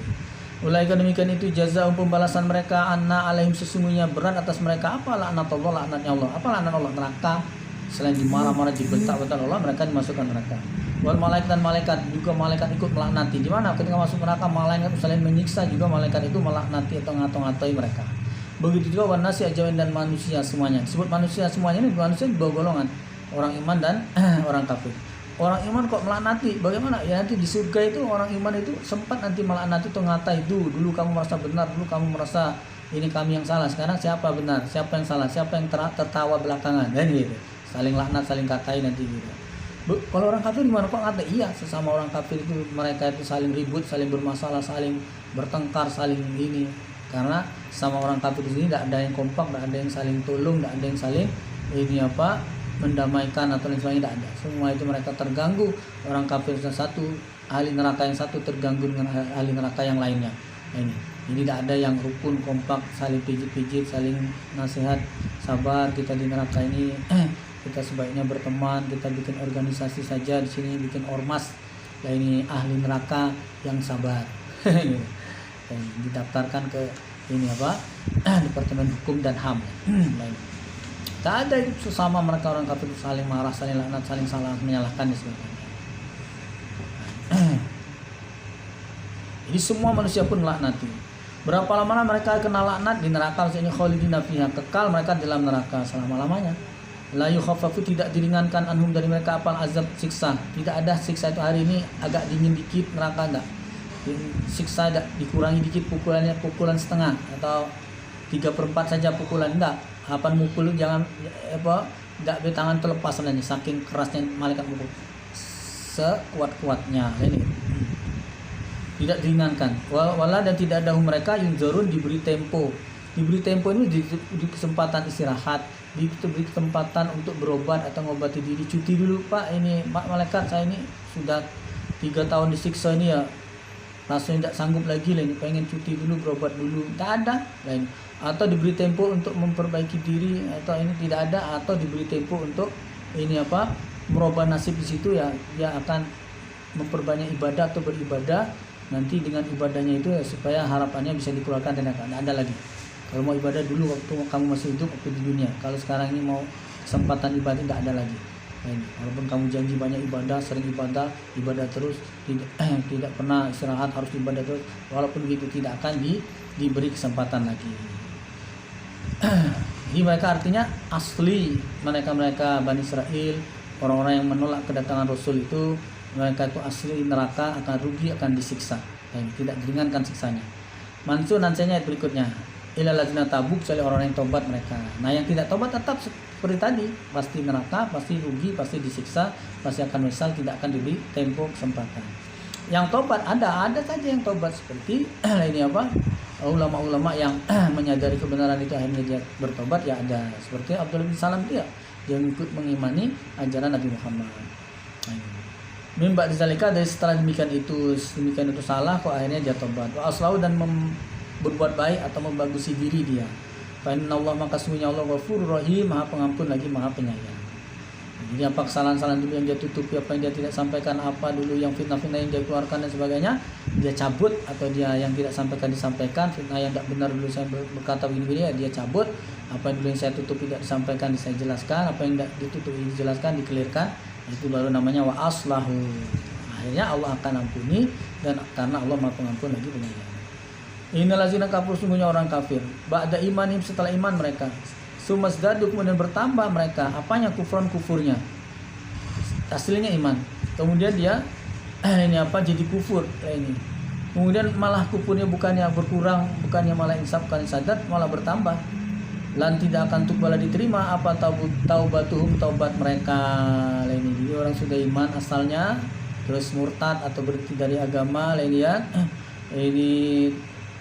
Ulaika, demikian itu jazaa'um, pembalasan mereka, anna alaihim, sesungguhnya berat atas mereka apa? Laknatullah, laknatnya Allah. Apa laknat Allah? Neraka. Selain dimarah-marah, dibentak-bentak Allah, mereka dimasukkan neraka. Wal malaikat, dan malaikat juga, malaikat ikut melaknati. Di mana ketika masuk neraka, malaikat selain menyiksa juga malaikat itu melaknati atau ngatai mereka. Begitu juga wan nasi ajmain, dan manusia semuanya. Disebut manusia semuanya ini, manusia dua golongan, orang iman dan orang kafir. Orang iman kok melaknati? Bagaimana? Ya nanti di surga itu orang iman itu sempat nanti melaknati atau ngatai, dulu kamu merasa benar, dulu kamu merasa ini kami yang salah, sekarang siapa benar, siapa yang salah, siapa yang tertawa belakangan, dan gitu. Saling laknat, saling katai nanti gitu. Kalau orang kafir gimana kok ngatai? Iya, sesama orang kafir itu mereka itu saling ribut, saling bermasalah, saling bertengkar, saling ini. Karena sama orang kafir di sini tidak ada yang kompak, tidak ada yang saling tolong, tidak ada yang saling mendamaikan atau lain sebagainya, tidak ada. Semua itu mereka terganggu. Orang kafir yang satu, ahli neraka yang satu terganggu dengan ahli neraka yang lainnya. Ini tidak ada yang rukun, kompak, saling pijit-pijit, saling nasihat, sabar kita di neraka ini. Kita sebaiknya berteman, kita bikin organisasi saja di sini, bikin ormas. Ini ahli neraka yang sabar. Dan didaftarkan ke ini apa Departemen Hukum dan HAM. Lain. Tak ada itu sesama mereka orang kafir saling marah, saling laknat, saling salah menyalahkan dan sebagainya. Jadi semua manusia pun melaknati. Berapa lama mereka kena laknat di neraka, maksudnya khalidina fiha, kekal mereka dalam neraka selama-lamanya. La yukhaffafu, tidak diringankan anhum dari mereka apal azab, siksa. Tidak ada siksa itu hari ini agak dingin dikit neraka enggak. Siksa tidak dikurangi dikit pukulannya, pukulan setengah atau 3/4 saja pukulan, enggak. Apa mukul jangan apa enggak tangan terlepas sebenarnya saking kerasnya malaikat mukul. Sekuat-kuatnya ini. Tidak diringankan. Wala dan tidak ada mereka yunzarun, diberi tempo. Diberi tempo ini di kesempatan istirahat, diberi kesempatan untuk berobat atau ngobati diri. Cuti dulu Pak, ini malaikat saya ini sudah 3 tahun disiksa ini ya, rasanya tidak sanggup lagi lah ini, pengen cuti dulu, berobat dulu. Tak ada lain. Atau diberi tempo untuk memperbaiki diri, atau ini tidak ada. Atau diberi tempo untuk ini apa merubah nasib di situ ya, dia akan memperbanyak ibadah atau beribadah. Nanti dengan ibadahnya itu ya, supaya harapannya bisa dikeluarkan dan tidak ada lagi. Kalau mau ibadah dulu waktu kamu masih hidup, waktu di dunia. Kalau sekarang ini mau kesempatan ibadah tidak ada lagi. Nah, ini, walaupun kamu janji banyak ibadah, sering ibadah terus, tidak pernah istirahat, harus ibadah terus. Walaupun begitu tidak akan diberi kesempatan lagi. Jadi mereka artinya asli mereka Bani Israel, orang-orang yang menolak kedatangan Rasul itu, mereka itu asli neraka, akan rugi, akan disiksa. Dan tidak diringankan siksanya. Mansur nansanya ayat berikutnya. Ilal ladzina tabu, kecuali orang yang tobat mereka. Nah, yang tidak tobat tetap seperti tadi, pasti neraka, pasti rugi, pasti disiksa, pasti akan menyesal, tidak akan diberi tempo kesempatan. Yang tobat ada saja yang tobat seperti ini apa? Ulama-ulama yang menyadari kebenaran itu akhirnya dia bertobat ya ada. Seperti Abdullah bin Salam dia ikut mengimani ajaran Nabi Muhammad. Mimba dizalika, dari setelah demikian itu salah kok akhirnya dia tobat. Wa aslahu, dan berbuat baik atau membagusi diri dia. Fa innallaha, maka sesungguhnya Allah Ghafurur Rahim, Maha Pengampun lagi Maha Penyayang. Jadi apa kesalahan-kesalahan dulu yang dia tutupi, apa yang dia tidak sampaikan, apa dulu yang fitnah-fitnah yang dia keluarkan dan sebagainya, dia cabut. Atau dia yang tidak sampaikan disampaikan, fitnah yang tidak benar dulu saya berkata begini ya dia cabut. Apa yang dulu yang saya tutupi tidak disampaikan saya jelaskan, apa yang tidak ditutupi dijelaskan, dikelirkan. Itu baru namanya wa aslahu. Akhirnya Allah akan ampuni, dan karena Allah Maha Pengampun lagi Penyayang. Innal ladzina kafaru, sungguhnya orang kafir, ba'da imanim, setelah iman mereka, sumazdadu, kemudian bertambah mereka apanya kufurnya. Aslinya iman, kemudian dia ini apa jadi kufur ini. Kemudian malah kufurnya bukannya berkurang, bukannya malah insaf, bukannya sadat, malah bertambah. Lan tidak akan tuqbala diterima apa taubatuhum, taubat mereka lain. Jadi orang sudah iman asalnya terus murtad atau berhenti dari agama lain ya, ini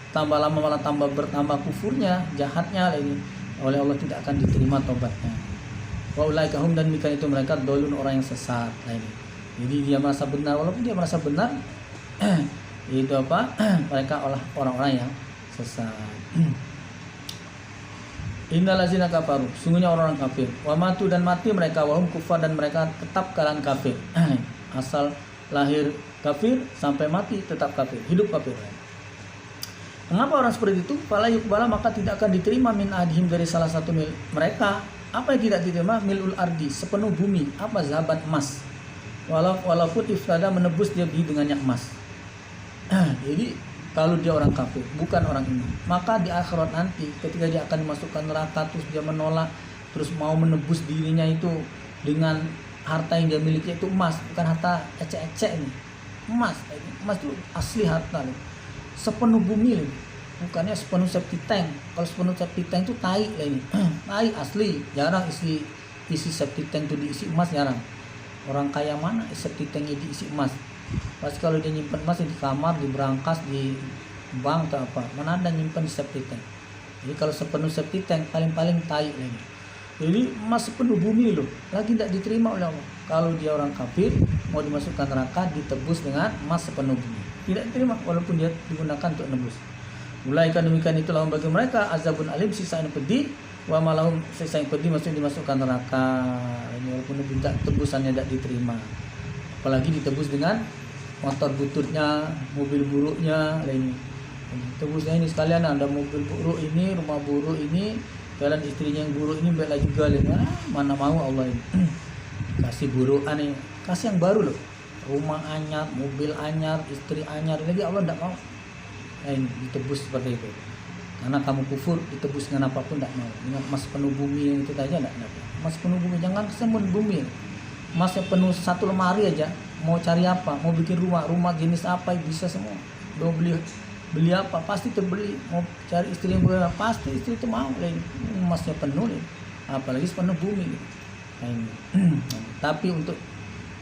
tambah lama malah bertambah kufurnya, jahatnya lain, oleh Allah tidak akan diterima taubatnya. Wa ulaika hum, dan demikian itu mereka dolun, orang yang sesat lain. Jadi dia merasa benar, walaupun dia merasa benar itu apa mereka orang-orang yang sesat. Innal ladzina kafaru, sungguhnya orang-orang kafir, wa matu, dan mati mereka, wahum kufar, dan mereka tetap keadaan kafir. Asal lahir kafir sampai mati tetap kafir, hidup kafir. Mengapa orang seperti itu? Fala yuqbala, maka tidak akan diterima min adhim, dari salah satu mereka. Apa yang tidak diterima? Milul ardi, sepenuh bumi. Apa? Zahaban, emas. Walaupun iftada, menebus dia dengannya emas. Jadi kalau dia orang kafir, bukan orang iman, maka di akhirat nanti ketika dia akan dimasukkan neraka, terus dia menolak, terus mau menebus dirinya itu dengan harta yang dia miliki, itu emas, bukan harta ecek-ecek ini. Emas itu asli harta nih. Sepenuh bumi nih. Bukannya sepenuh septic tank. Kalau sepenuh septic tank itu tai lah ini. Tai asli, jarang isi septic tank itu diisi emas, jarang. Orang kaya mana septic tanknya diisi emas? Pasti kalau dia nyimpen emas di kamar, di berangkas, di bank atau apa, mana ada nyimpen di septic tank. Jadi kalau sepenuh septic tank paling-paling tai lagi. Jadi emas sepenuh bumi loh, lagi tidak diterima oleh Allah. Kalau dia orang kafir mau dimasukkan neraka, ditebus dengan emas sepenuh bumi, tidak diterima walaupun dia digunakan untuk nebus. Mulai kan demikian, itu lahum bagi mereka azabun alim, siksa yang pedih, wa malahum, siksa yang pedih maksudnya dimasukkan neraka. Ini walaupun tebusannya tidak diterima, apalagi ditebus dengan motor bututnya, mobil buruknya, ini Tebusnya ini sekalian, ada mobil buruk ini, rumah buruk ini, jalan istrinya yang buruk ini bela juga lah. Mana mau Allah ini kasih buruk aneh, kasih yang baru loh, rumah anyar, mobil anyar, istri anyar, lagi Allah tidak mau. Nah, ini ditebus seperti itu. Karena kamu kufur, ditebus dengan apapun tidak mau. Dengan emas penuh bumi yang itu saja tidak. Emas penuh bumi, jangan kesemun bumi. Emas yang penuh satu lemari aja, mau cari apa, mau bikin rumah jenis apa bisa semua. Mau beli apa pasti terbeli, mau cari istri yang berapa pasti istri itu mau. Emasnya penuh, apalagi sepenuh bumi. Nah, ini. Tapi untuk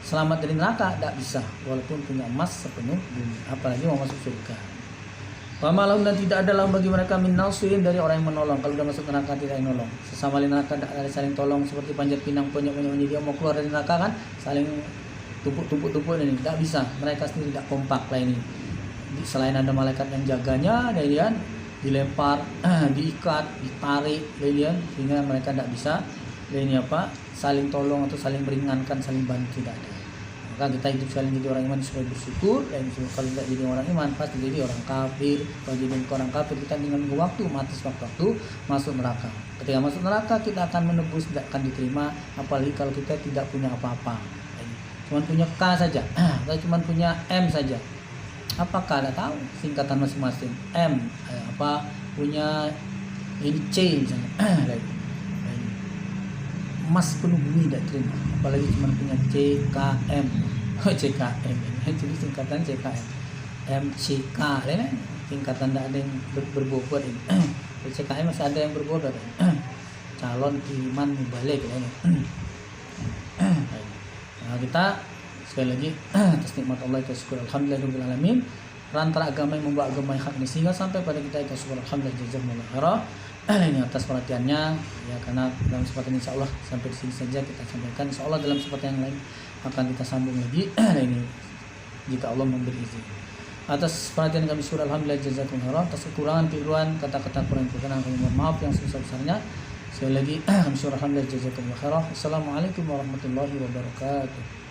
selamat dari neraka tidak bisa, walaupun punya emas sepenuh bumi, apalagi mau masuk surga. Pamalahum, dan tidak ada lahum bagi mereka min nasirin, dari orang yang menolong. Kalau sudah masuk neraka tidak yang menolong. Sesama di neraka tidak ada saling tolong, seperti panjat pinang punya dia mau keluar dari neraka kan saling tumpuk ini, tidak bisa. Mereka sendiri tidak kompak lah ini. Selain ada malaikat yang jaganya, kemudian dilempar, diikat, ditarik, kemudian sehingga mereka tidak bisa ini saling tolong atau saling meringankan, saling bantu, tidak ada. Maka kita hidup saling jadi orang iman supaya bersyukur, dan kalau tidak jadi orang iman pasti jadi orang kafir. Kalau jadi orang kafir kita tinggal menunggu waktu, mati sewaktu-waktu masuk neraka. Ketika masuk neraka kita akan menebus, tidak akan diterima, apalagi kalau kita tidak punya apa-apa, cuma punya K saja atau cuma punya M saja. Apakah ada tahu singkatan masing-masing? M punya ini C misalnya. Emas penuh bumi tidak terima, apalagi cuma punya CKM. CKM jadi singkatan CKM, MCK lain singkatan, tidak ada yang berbobot ini. CKM masih ada yang berbobot, calon iman mubalik lain. Nah, kita sekali lagi atas nikmat Allah kita syukur alhamdulillahirabbil alamin. Perantara agama yang membawa agama yang hak ini sehingga sampai pada kita syukur alhamdulillah jazakumullah khairan. Ini atas perhatiannya ya, karena dalam kesempatan insyaallah sampai di sini saja kita sampaikan. Insyaallah dalam kesempatan yang lain akan kita sambung lagi. Ini jika Allah memberi izin. Atas perhatian kami syukur alhamdulillah jazakumullah khairan. Atas kekurangan keliruan kata-kata kurang berkenan kami mohon maaf yang sebesar-besarnya. Sekali lagi kami syukur alhamdulillah jazakumullah khairan. Assalamualaikum warahmatullahi wabarakatuh.